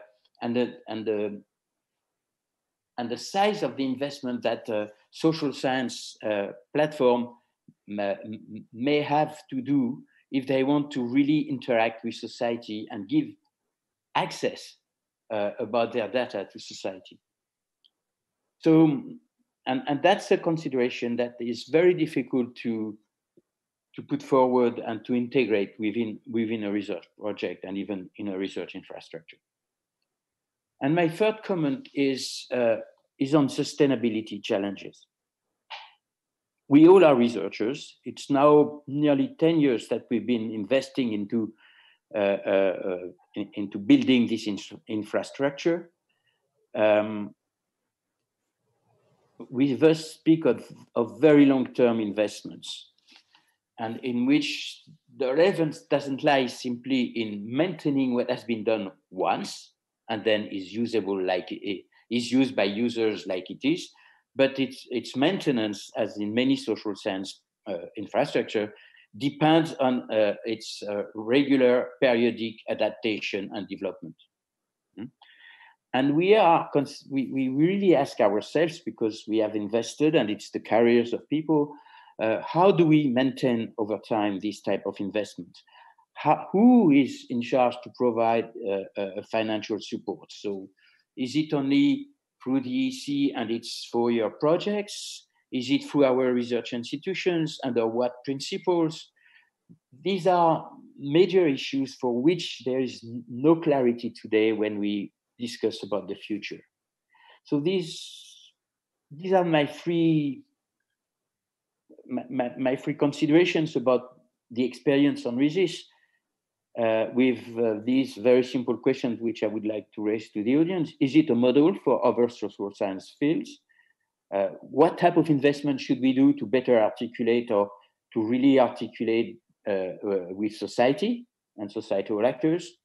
the size of the investment that social science platform may have to do if they want to really interact with society and give access about their data to society. So, and that's a consideration that is very difficult to put forward and to integrate within a research project and even in a research infrastructure. And my third comment is on sustainability challenges. We all are researchers. It's now nearly 10 years that we've been investing into building this infrastructure. We thus speak of very long-term investments, and in which the relevance doesn't lie simply in maintaining what has been done once and then is usable like it is used by users like it is, but its maintenance, as in many social science infrastructure, depends on its regular periodic adaptation and development. And we really ask ourselves, because we have invested and it's the careers of people, how do we maintain over time this type of investment? Who is in charge to provide financial support? So is it only through the EC and its 4-year projects? Is it through our research institutions? Under what principles? These are major issues for which there is no clarity today when we discuss about the future. So these are my three considerations about the experience on RISIS, with these very simple questions which I would like to raise to the audience. Is it a model for other social science fields? What type of investment should we do to better articulate or to really articulate with society and societal actors?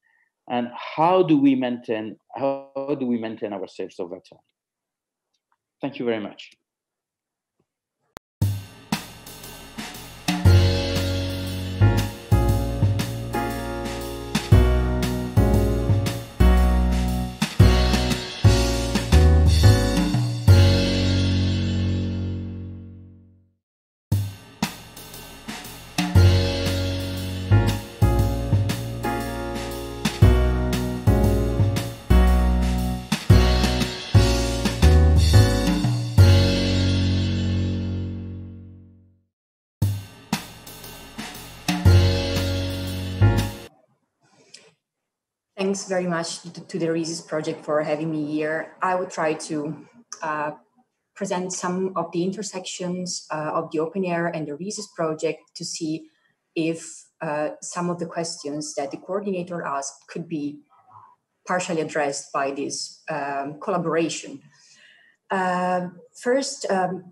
And how do we maintain ourselves over time? Thank you very much. Thanks very much to the RISIS project for having me here. I would try to present some of the intersections of the OpenAIRE and the RISIS project to see if some of the questions that the coordinator asked could be partially addressed by this collaboration. First, a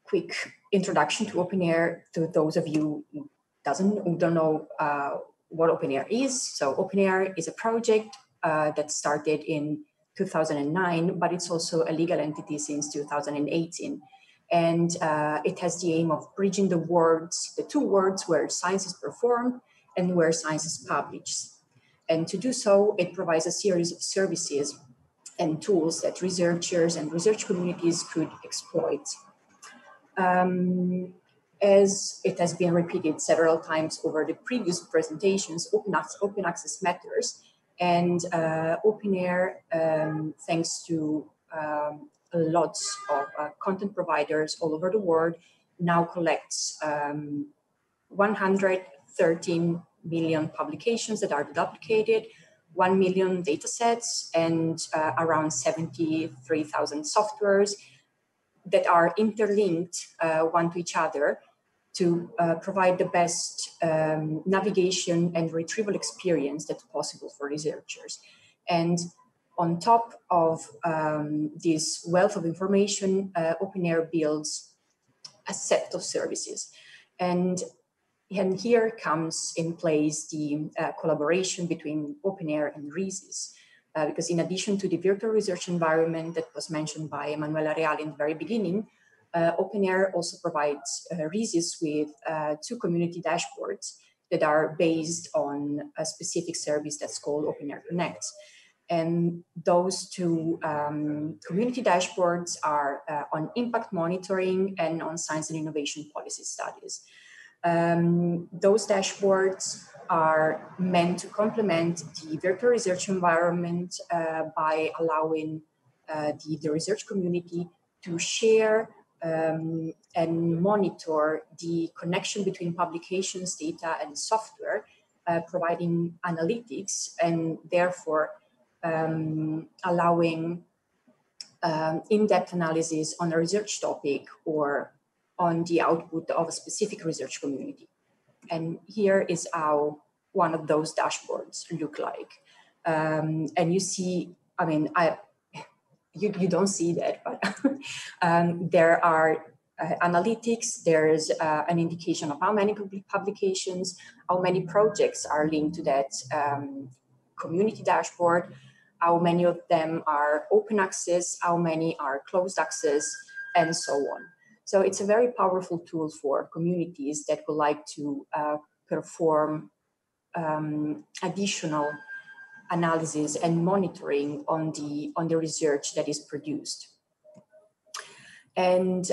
quick introduction to OpenAIRE to those of you who don't know what OpenAIRE is. So OpenAIRE is a project that started in 2009, but it's also a legal entity since 2018. And it has the aim of bridging the two worlds where science is performed and where science is published. And to do so, it provides a series of services and tools that researchers and research communities could exploit. As it has been repeated several times over the previous presentations, open access matters, and OpenAIRE, thanks to lots of content providers all over the world, now collects 113 million publications that are duplicated, 1 million datasets, and around 73,000 softwares that are interlinked one to each other to provide the best navigation and retrieval experience that's possible for researchers. And on top of this wealth of information, OpenAIRE builds a set of services. And here comes in place the collaboration between OpenAIRE and RISIS. Because in addition to the virtual research environment that was mentioned by Emanuela Reale in the very beginning, OpenAir also provides RISIS with 2 community dashboards that are based on a specific service that's called OpenAir Connect. And those 2 community dashboards are on impact monitoring and on science and innovation policy studies. Those dashboards are meant to complement the virtual research environment by allowing the research community to share and monitor the connection between publications, data, and software, providing analytics and therefore allowing in-depth analysis on a research topic or on the output of a specific research community. And here is how one of those dashboards look like. And you see, I mean, you don't see that, but there are analytics, there's an indication of how many publications, how many projects are linked to that community dashboard, how many of them are open access, how many are closed access, and so on. So it's a very powerful tool for communities that would like to perform additional analysis and monitoring on the research that is produced. And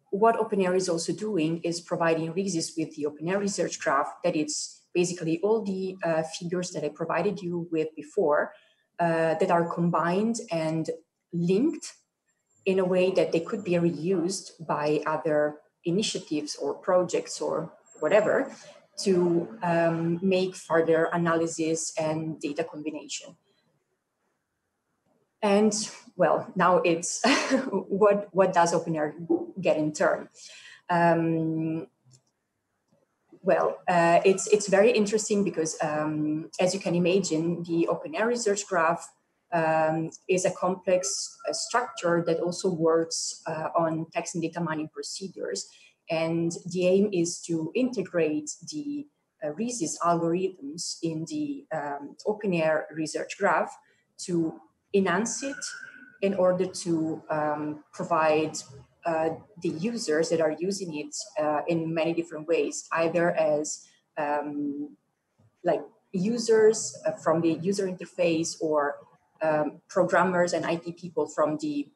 what OpenAir is also doing is providing RISIS with the OpenAir Research Graph, that it's basically all the figures that I provided you with before that are combined and linked in a way that they could be reused by other initiatives or projects or whatever to make further analysis and data combination. And well, now it's what does OpenAir get in turn? It's very interesting because as you can imagine, the OpenAir Research Graph is a complex structure that also works on text and data mining procedures. And the aim is to integrate the RISIS algorithms in the OpenAir Research Graph to enhance it in order to provide the users that are using it in many different ways, either as like users from the user interface or programmers and IT people from the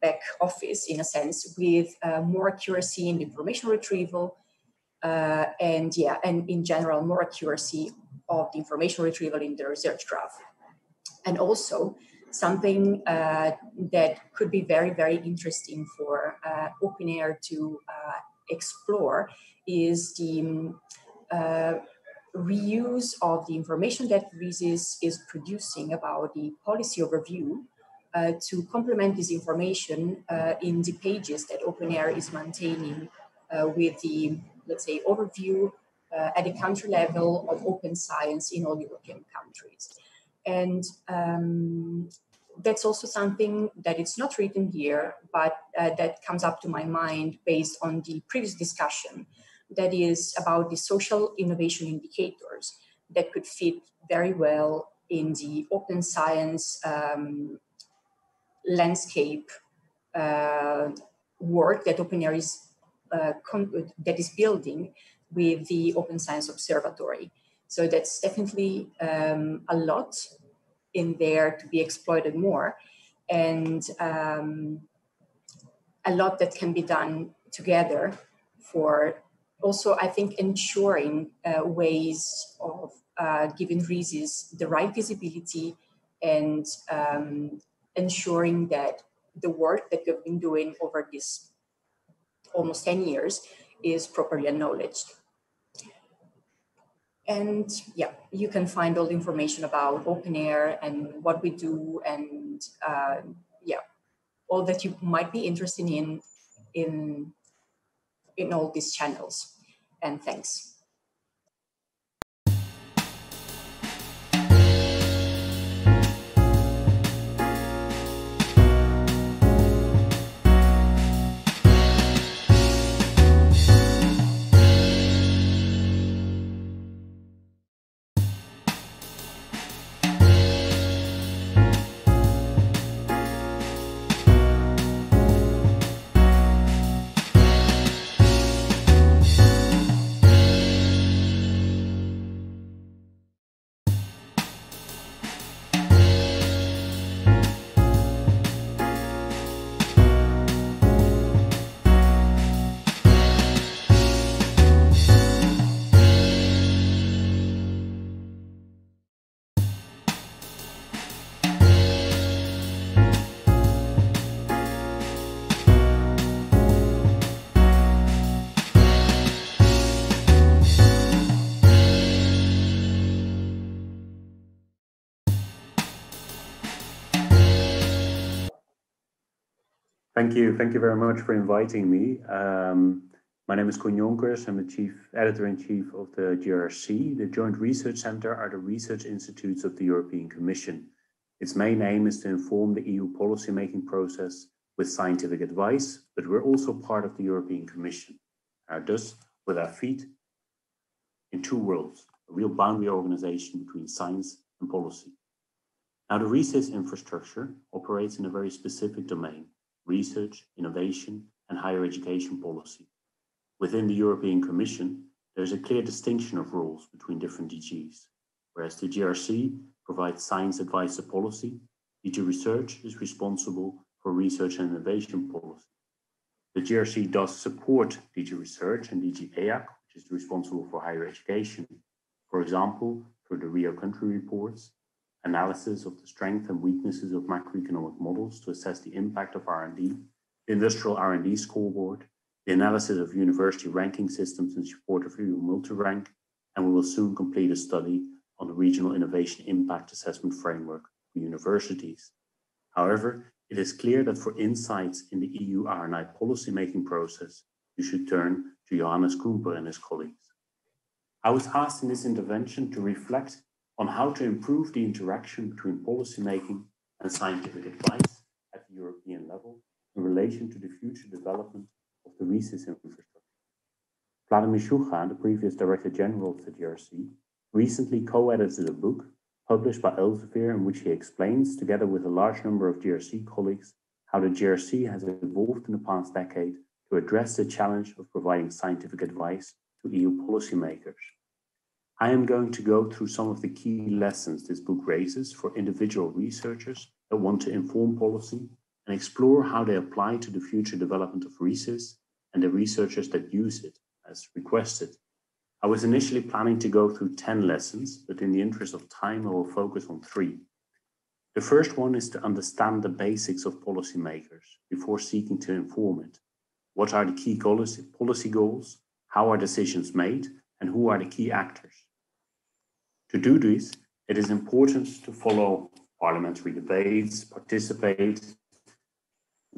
back office, in a sense, with more accuracy in information retrieval and in general, more accuracy of the information retrieval in the research graph. And also something that could be very, very interesting for OpenAir to explore is the reuse of the information that RISIS is producing about the policy overview to complement this information in the pages that OpenAir is maintaining with the, let's say, overview at the country level of open science in all European countries. And that's also something that it's not written here, but that comes up to my mind based on the previous discussion, that is about the social innovation indicators that could fit very well in the open science landscape work that OpenAir is that is building with the Open Science Observatory. So that's definitely a lot in there to be exploited more, and a lot that can be done together for also, I think, ensuring ways of giving RISIS the right visibility and ensuring that the work that we've been doing over this almost 10 years is properly acknowledged. And yeah, you can find all the information about OpenAir and what we do, and all that you might be interested in all these channels. And thanks. Thank you very much for inviting me. My name is Koen Jonkers. I'm the Chief Editor-in-Chief of the JRC. The Joint Research Centre are the research institutes of the European Commission. Its main aim is to inform the EU policy-making process with scientific advice, but we're also part of the European Commission, thus with our feet in two worlds, a real boundary organization between science and policy. Now, the RISIS infrastructure operates in a very specific domain: research, innovation, and higher education policy. Within the European Commission, there's a clear distinction of roles between different DGs. Whereas the JRC provides science advice to policy, DG Research is responsible for research and innovation policy. The JRC does support DG Research and DG EAC, which is responsible for higher education. For example, through the Rio country reports, analysis of the strengths and weaknesses of macroeconomic models to assess the impact of R&D, the industrial R&D scoreboard, the analysis of university ranking systems in support of EU multi-rank, and we will soon complete a study on the regional innovation impact assessment framework for universities. However, it is clear that for insights in the EU R&I policy-making process, you should turn to Johannes Kumper and his colleagues. I was asked in this intervention to reflect on how to improve the interaction between policy-making and scientific advice at the European level in relation to the future development of the RISIS infrastructure. Vladimir Shucha, the previous Director General of the JRC, recently co-edited a book published by Elsevier in which he explains, together with a large number of JRC colleagues, how the JRC has evolved in the past decade to address the challenge of providing scientific advice to EU policymakers. I am going to go through some of the key lessons this book raises for individual researchers that want to inform policy and explore how they apply to the future development of RISIS and the researchers that use it as requested. I was initially planning to go through 10 lessons, but in the interest of time, I will focus on 3. The first one is to understand the basics of policymakers before seeking to inform it. What are the key policy goals? How are decisions made? And who are the key actors? To do this, it is important to follow parliamentary debates, participate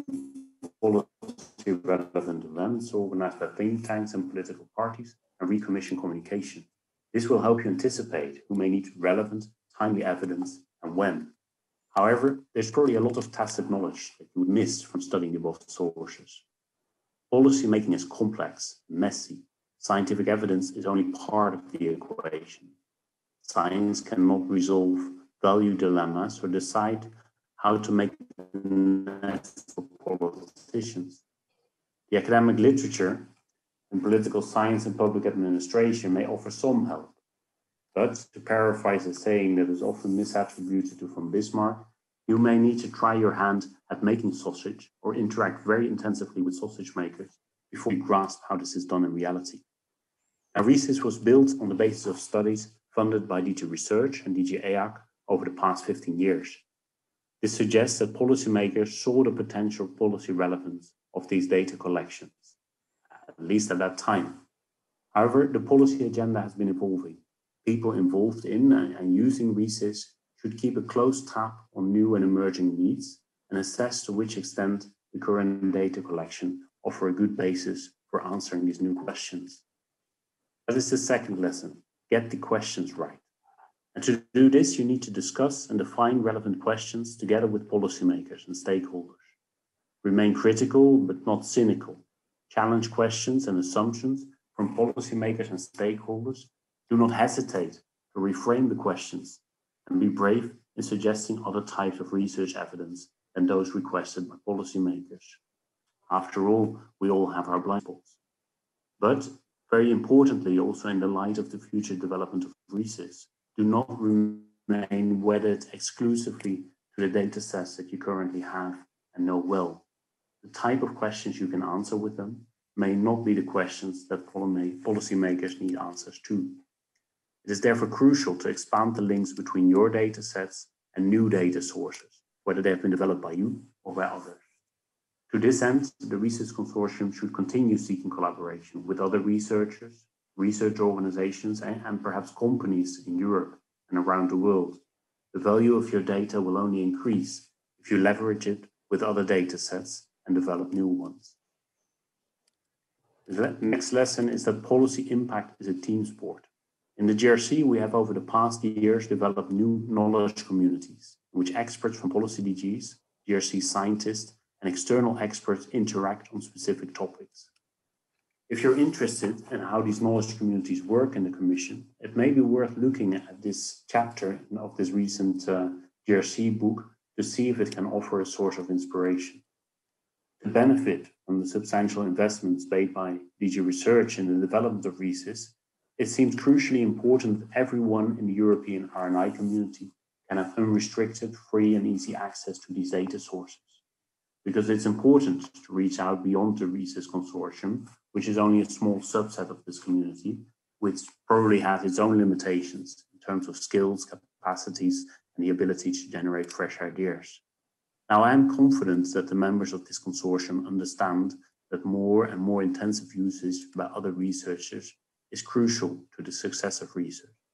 in policy-relevant events organized by think tanks and political parties, and read Commission communication. This will help you anticipate who may need relevant, timely evidence and when. However, there's probably a lot of tacit knowledge that you would miss from studying the above sources. Policy making is complex, messy. Scientific evidence is only part of the equation. Science cannot resolve value dilemmas or decide how to make the next for politicians. The academic literature in political science and public administration may offer some help. But to paraphrase a saying that is often misattributed to von Bismarck, you may need to try your hand at making sausage or interact very intensively with sausage makers before you grasp how this is done in reality. Now, RISIS was built on the basis of studies funded by DG Research and DG EAC over the past 15 years. This suggests that policymakers saw the potential policy relevance of these data collections, at least at that time. However, the policy agenda has been evolving. People involved in and using RISIS should keep a close tab on new and emerging needs and assess to which extent the current data collection offer a good basis for answering these new questions. That is the second lesson: get the questions right. And to do this, you need to discuss and define relevant questions together with policymakers and stakeholders. Remain critical, but not cynical. Challenge questions and assumptions from policymakers and stakeholders. Do not hesitate to reframe the questions and be brave in suggesting other types of research evidence than those requested by policymakers. After all, we all have our blind spots. But very importantly, also in the light of the future development of RISIS, do not remain wedded exclusively to the data sets that you currently have and know well. The type of questions you can answer with them may not be the questions that policymakers need answers to. It is therefore crucial to expand the links between your data sets and new data sources, whether they have been developed by you or by others. To this end, the RISIS Consortium should continue seeking collaboration with other researchers, research organizations, and perhaps companies in Europe and around the world. The value of your data will only increase if you leverage it with other data sets and develop new ones. The next lesson is that policy impact is a team sport. In the GRC, we have over the past years developed new knowledge communities in which experts from policy DGs, GRC scientists, and external experts interact on specific topics. If you're interested in how these knowledge communities work in the Commission, it may be worth looking at this chapter of this recent GRC book to see if it can offer a source of inspiration. To benefit from the substantial investments made by DG Research in the development of RISIS, it seems crucially important that everyone in the European R&I community can have unrestricted, free and easy access to these data sources. Because it's important to reach out beyond the RISIS consortium, which is only a small subset of this community, which probably has its own limitations in terms of skills, capacities, and the ability to generate fresh ideas. Now, I am confident that the members of this consortium understand that more and more intensive usage by other researchers is crucial to the success of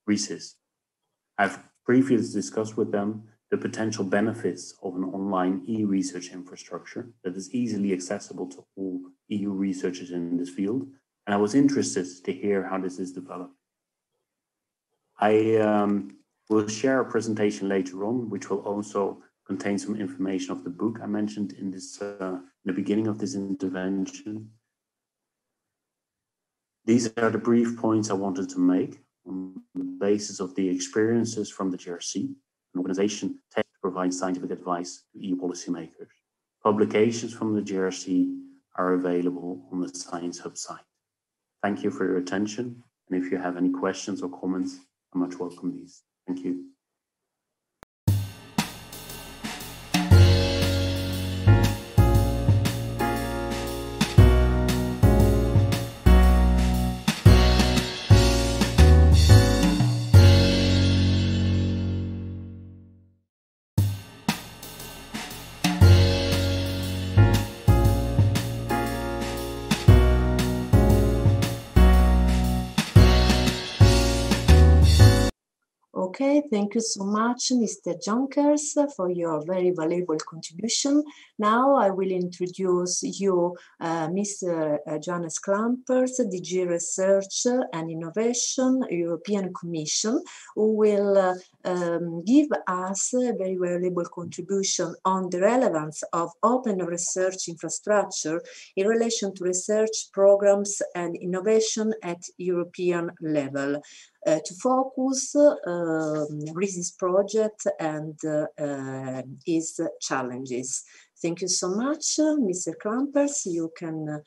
RISIS. I've previously discussed with them the potential benefits of an online e-research infrastructure that is easily accessible to all EU researchers in this field, and I was interested to hear how this is developed. I will share a presentation later on, which will also contain some information of the book I mentioned in this in the beginning of this intervention. These are the brief points I wanted to make on the basis of the experiences from the GRC, an organization to provide scientific advice to EU policymakers. Publications from the GRC are available on the Science Hub site. Thank you for your attention, and if you have any questions or comments, I much welcome these. Thank you. Okay, thank you so much, Mr. Jonkers, for your very valuable contribution. Now I will introduce you Mr. Johannes Klampers, DG Research and Innovation, European Commission, who will give us a very valuable contribution on the relevance of open research infrastructure in relation to research programs and innovation at European level. To focus RISIS project and its challenges. Thank you so much, Mr. Klampers. You can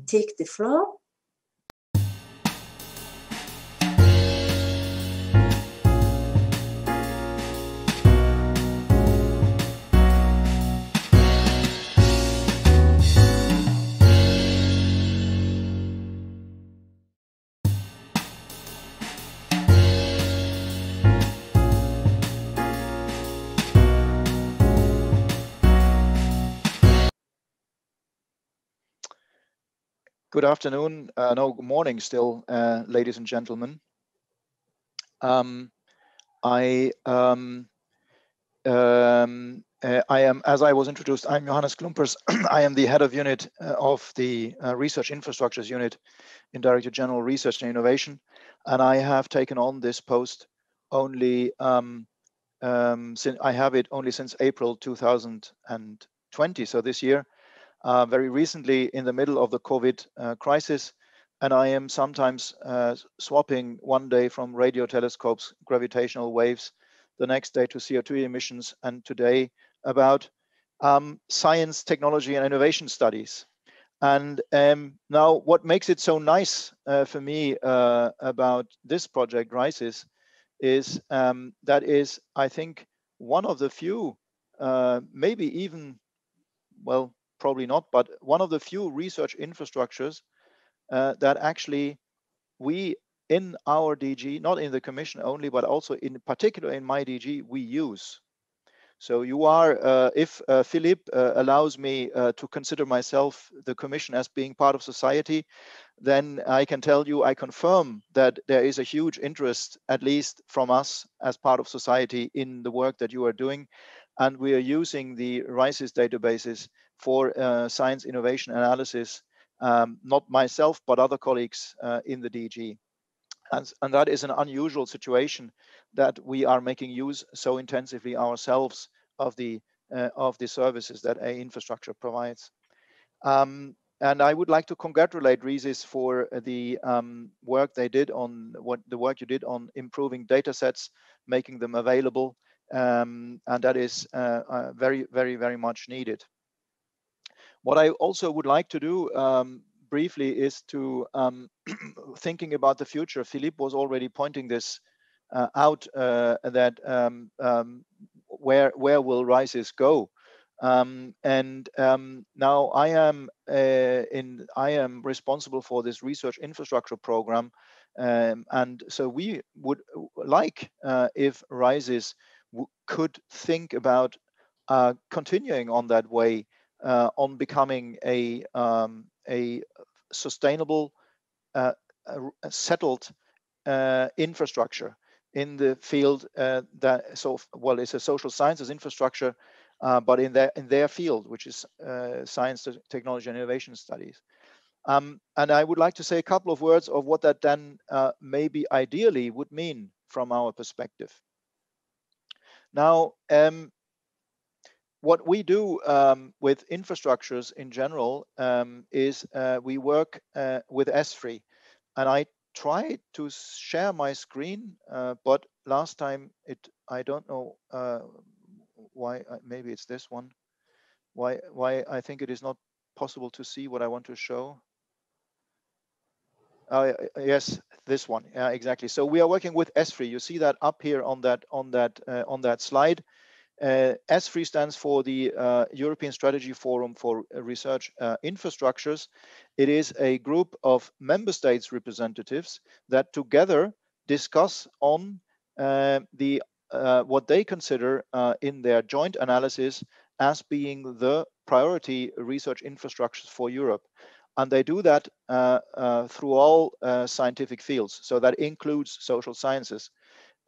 take the floor. Good afternoon, no, good morning still, ladies and gentlemen. I am, as I was introduced, I'm Johannes Klampers. I am the head of unit of the Research Infrastructures Unit in Director General Research and Innovation. And I have taken on this post only, since I have it only since April 2020, so this year. Very recently in the middle of the COVID crisis, and I am sometimes swapping one day from radio telescopes, gravitational waves, the next day to CO2 emissions, and today about science, technology, and innovation studies. And now what makes it so nice for me about this project, RISIS, is that is, I think, one of the few, maybe even, well, probably not, but one of the few research infrastructures that actually we in our DG, not in the Commission only, but also in particular in my DG, we use. So you are, if Philippe allows me to consider myself, the Commission, as being part of society, then I can tell you, I confirm that there is a huge interest, at least from us as part of society, in the work that you are doing. And we are using the RISIS databases for science innovation analysis, not myself, but other colleagues in the DG. And that is an unusual situation that we are making use so intensively ourselves of the services that a infrastructure provides. And I would like to congratulate RISIS for the work they did on the work you did on improving data sets, making them available, and that is very, very, very much needed. What I also would like to do briefly is to thinking about the future. Philippe was already pointing this out, that where will RISIS go? Now I am responsible for this research infrastructure program, and so we would like if RISIS could think about continuing on that way, on becoming a sustainable, settled infrastructure in the field it's a social sciences infrastructure, but in their field, which is science, technology, and innovation studies. And I would like to say a couple of words of what that then maybe ideally would mean from our perspective. Now, what we do with infrastructures in general is we work with Esri, and I tried to share my screen, but last time I don't know why. Maybe it's this one. Why I think it is not possible to see what I want to show. Yes, this one. Yeah, exactly. So we are working with Esri. You see that up here on that slide. ESFRI stands for the European Strategy Forum for Research Infrastructures. It is a group of member states representatives that together discuss on what they consider in their joint analysis as being the priority research infrastructures for Europe. And they do that through all scientific fields. So that includes social sciences.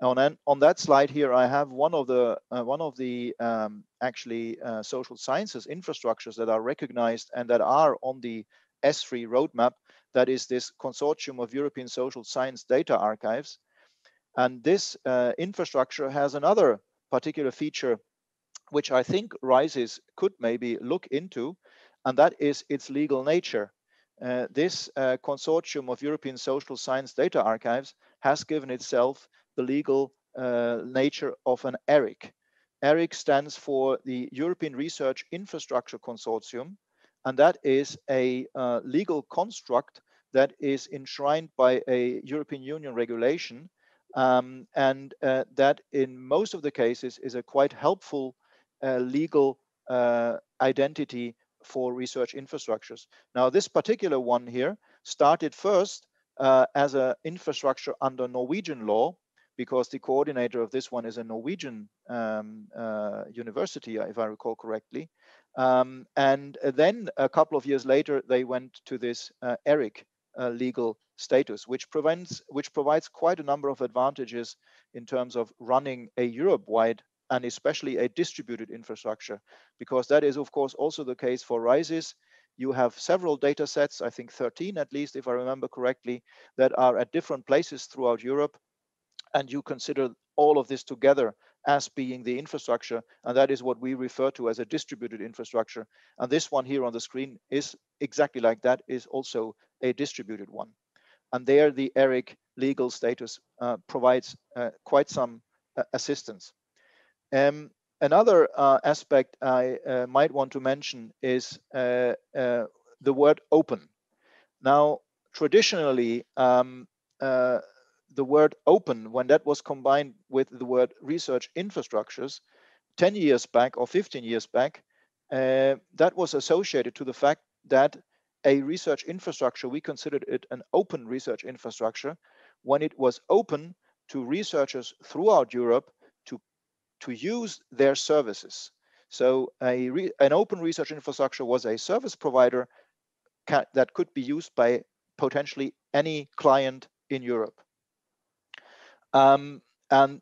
On that slide here, I have one of the social sciences infrastructures that are recognized and that are on the ESFRI roadmap. That is this consortium of European social science data archives. And this infrastructure has another particular feature, which I think RISIS could maybe look into, and that is its legal nature. This consortium of European social science data archives has given itself the legal nature of an ERIC. ERIC stands for the European Research Infrastructure Consortium, and that is a legal construct that is enshrined by a European Union regulation, and that in most of the cases is a quite helpful legal identity for research infrastructures. Now, this particular one here started first as an infrastructure under Norwegian law, because the coordinator of this one is a Norwegian university, if I recall correctly. And then a couple of years later, they went to this ERIC legal status, which provides quite a number of advantages in terms of running a Europe-wide and especially a distributed infrastructure, because that is, of course, also the case for RISIS. You have several data sets, I think 13 at least, if I remember correctly, that are at different places throughout Europe. And you consider all of this together as being the infrastructure. And that is what we refer to as a distributed infrastructure. And this one here on the screen is exactly like that, is also a distributed one. And there the ERIC legal status provides quite some assistance. Another aspect I might want to mention is the word open. Now, traditionally, the word open, when that was combined with the word research infrastructures, 10 years back or 15 years back, that was associated to the fact that a research infrastructure, we considered it an open research infrastructure when it was open to researchers throughout Europe to use their services. So an open research infrastructure was a service provider that could be used by potentially any client in Europe. And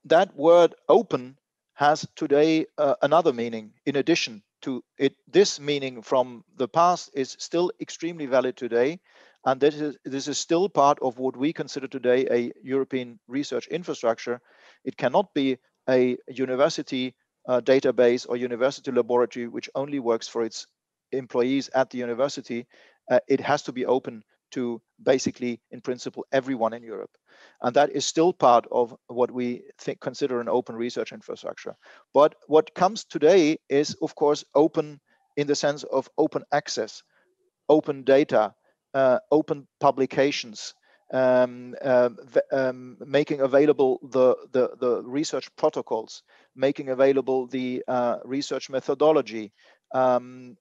that word open has today another meaning in addition to it. This meaning from the past is still extremely valid today, and this is still part of what we consider today a European research infrastructure. It cannot be a university database or university laboratory which only works for its employees at the university. It has to be open to basically, in principle, everyone in Europe. And that is still part of what we consider an open research infrastructure. But what comes today is, of course, open in the sense of open access, open data, open publications, making available the research protocols, making available the research methodology. And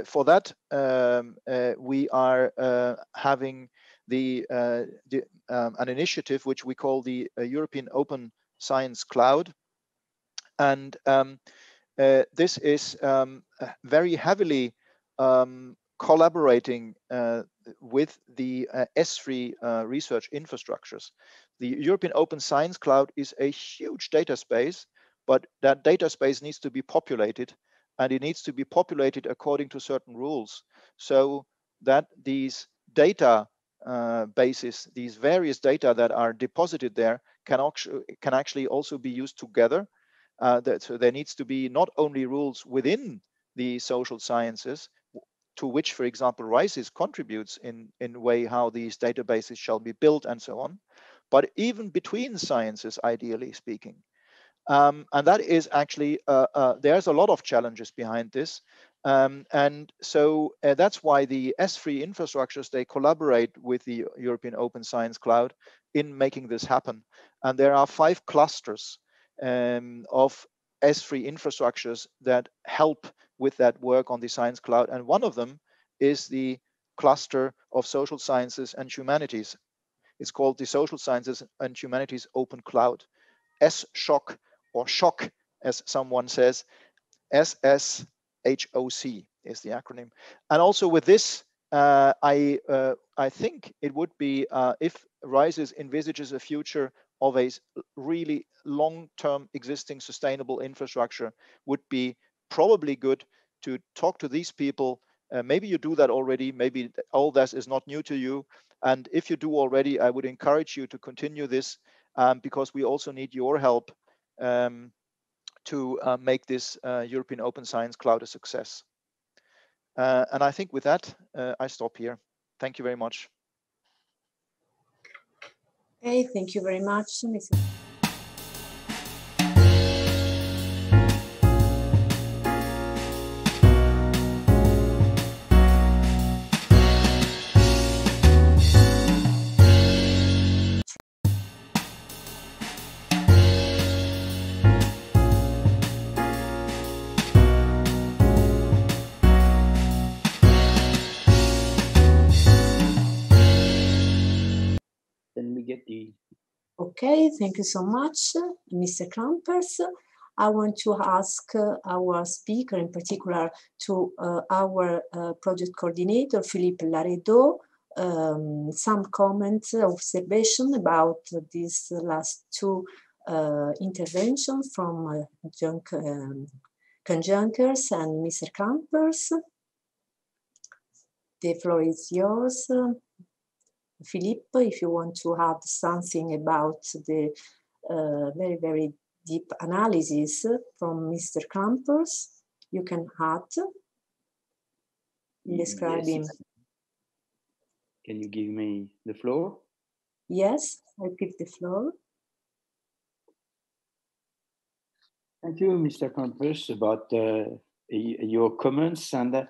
for that, we are having an initiative which we call the European Open Science Cloud. And this is very heavily collaborating with the S3 research infrastructures. The European Open Science Cloud is a huge data space, but that data space needs to be populated, and it needs to be populated according to certain rules, so that these data bases, these various data that are deposited there can actually also be used together. So there needs to be not only rules within the social sciences, to which, for example, RISIS contributes in a way how these databases shall be built and so on, but even between sciences, ideally speaking. And that is actually, there's a lot of challenges behind this. And so that's why the S3 infrastructures, they collaborate with the European Open Science Cloud in making this happen. And there are 5 clusters of S3 infrastructures that help with that work on the Science Cloud. And one of them is the cluster of social sciences and humanities. It's called the Social Sciences and Humanities Open Cloud. SSHOC, or SHOC, as someone says, SSHOC is the acronym. And also with this, I think it would be, if RISIS envisages a future of a really long-term existing sustainable infrastructure, would be probably good to talk to these people. Maybe you do that already, maybe all this is not new to you. And if you do already, I would encourage you to continue this, because we also need your help to make this European Open Science Cloud a success. And I think with that, I stop here. Thank you very much. Okay, thank you very much, Mr. Okay, thank you so much, Mr. Klumpers. I want to ask our speaker, in particular to our project coordinator, Philippe Laredo, some comments, observation about these last 2 interventions from Ken Junkers and Mr. Klumpers. The floor is yours. Philippe, if you want to add something about the very, very deep analysis from Mr. Klumpers, you can add, describing. Yes. Can you give me the floor? Yes, I give the floor. Thank you, Mr. Klumpers, about your comments. And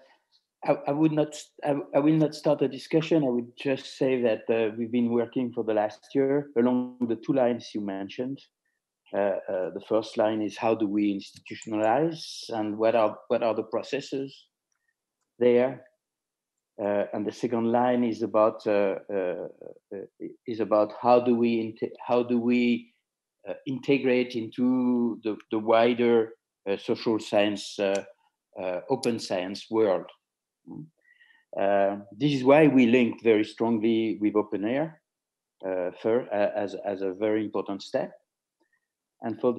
I will not start a discussion. I would just say that we've been working for the last year along the 2 lines you mentioned. The first line is, how do we institutionalize, and what are the processes there? And the second line is about how do we integrate into the wider social science, open science world. This is why we linked very strongly with OpenAIRE as a very important step. And for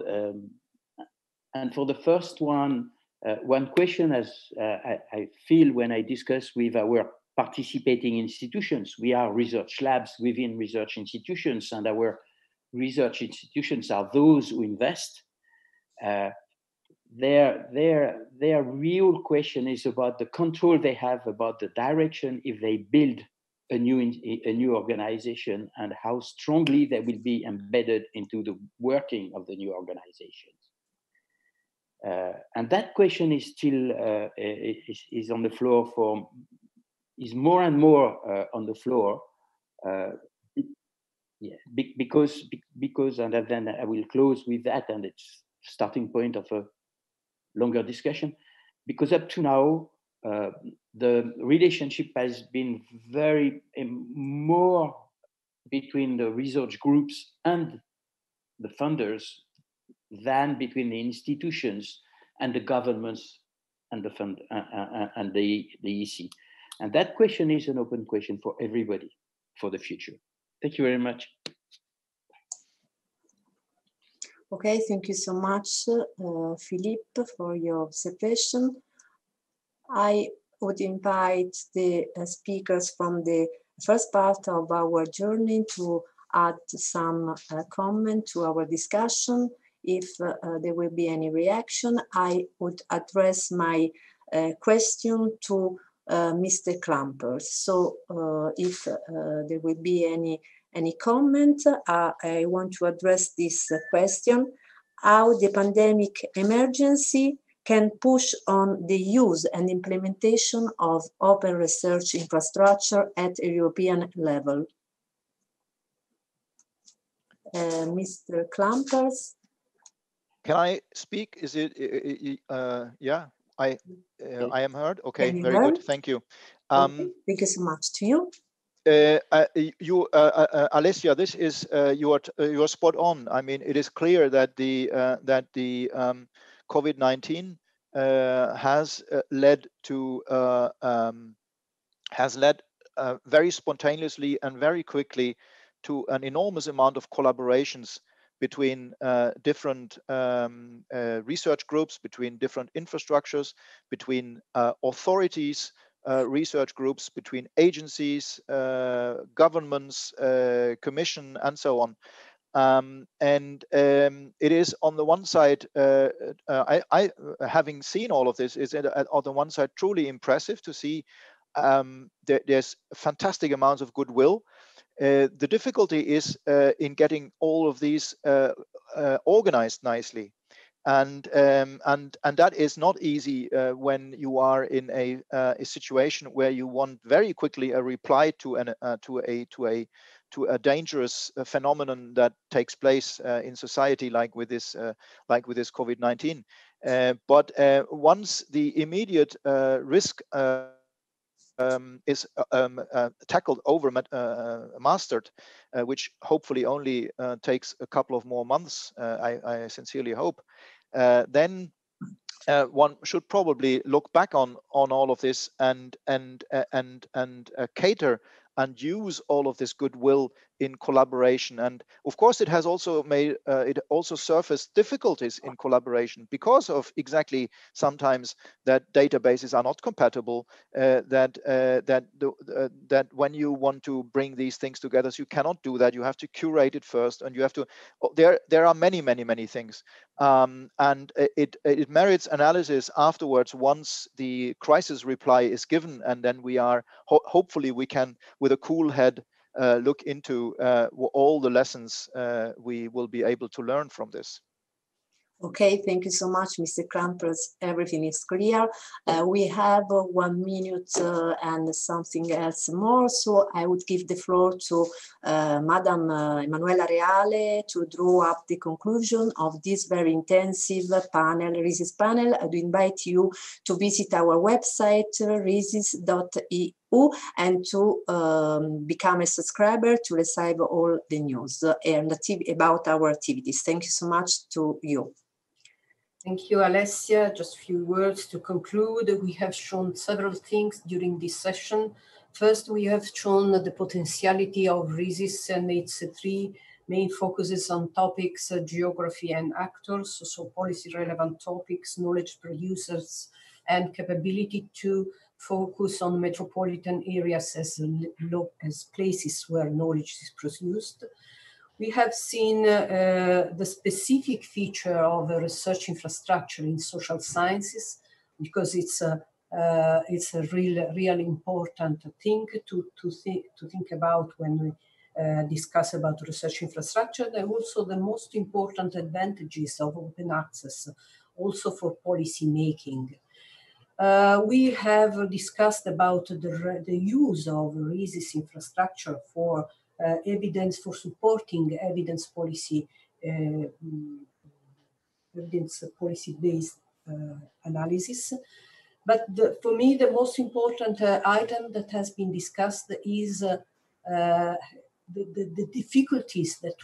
the first one question, as I feel when I discuss with our participating institutions, we are research labs within research institutions, and our research institutions are those who invest. Their real question is about the control they have about the direction if they build a new organization, and how strongly they will be embedded into the working of the new organizations. And that question is still is on the floor is more and more on the floor. Yeah, because and then I will close with that, and it's starting point of a longer discussion, because up to now the relationship has been very more between the research groups and the funders than between the institutions and the governments and the fund and the EC. And that question is an open question for everybody for the future. Thank you very much. Okay, thank you so much, Philippe, for your observation. I would invite the speakers from the first part of our journey to add some comment to our discussion. If there will be any reaction, I would address my question to Mr. Klumpers. So if there will be any comment, I want to address this question: how the pandemic emergency can push on the use and implementation of open research infrastructure at a European level. Mr. Klumpers. Can I speak? Is it, yeah, I am heard? Okay, very good, thank you. Okay. Thank you so much to you. Alessia, this is you are spot on. I mean, it is clear that the COVID-19 has led very spontaneously and very quickly to an enormous amount of collaborations between different research groups, between different infrastructures, between authorities, research groups, between agencies, governments, commission, and so on. It is on the one side, I having seen all of this, is on the one side truly impressive to see there's fantastic amounts of goodwill. The difficulty is in getting all of these organized nicely. And that is not easy when you are in a situation where you want very quickly a reply to a dangerous phenomenon that takes place in society, like with this COVID-19. But once the immediate risk is tackled, mastered, which hopefully only takes a couple of more months, I sincerely hope, then one should probably look back on all of this and cater and use all of this goodwill in collaboration. And of course, it has also made it also surfaced difficulties in collaboration because of exactly sometimes that databases are not compatible. That when you want to bring these things together, so you cannot do that. You have to curate it first, and you have to. There are many things, and it merits analysis afterwards once the crisis reply is given, and then we are hopefully we can, with a cool head, look into all the lessons we will be able to learn from this. Okay, thank you so much, Mr. Klumpers. Everything is clear. We have 1 minute and something else more, so I would give the floor to Madam Emanuela Reale to draw up the conclusion of this very intensive panel, RISIS panel. I would invite you to visit our website, risis.eu, and to become a subscriber to receive all the news and about our activities. Thank you so much to you. Thank you, Alessia. Just a few words to conclude. We have shown several things during this session. First, we have shown the potentiality of RISIS and its three main focuses on topics, geography and actors, so policy relevant topics, knowledge producers, and capability to focus on metropolitan areas as places where knowledge is produced. We have seen the specific feature of a research infrastructure in social sciences, because it's a real important thing to think about when we discuss about research infrastructure. And also the most important advantages of open access, also for policy making. We have discussed about the use of RISIS infrastructure for evidence, for supporting evidence policy, evidence policy-based analysis. But for me, the most important item that has been discussed is the difficulties that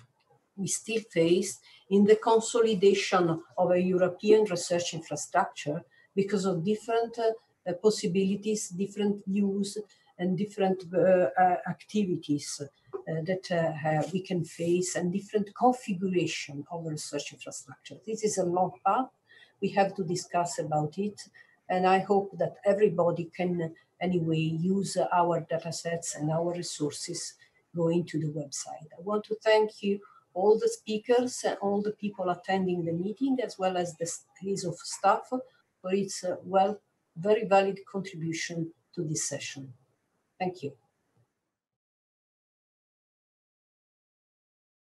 we still face in the consolidation of a European research infrastructure because of different possibilities, different views, and different activities that we can face, and different configuration of research infrastructure. This is a long path. We have to discuss about it, and I hope that everybody can anyway use our datasets and our resources going to the website. I want to thank you, all the speakers and all the people attending the meeting, as well as the case of staff, for its very valid contribution to this session. Thank you.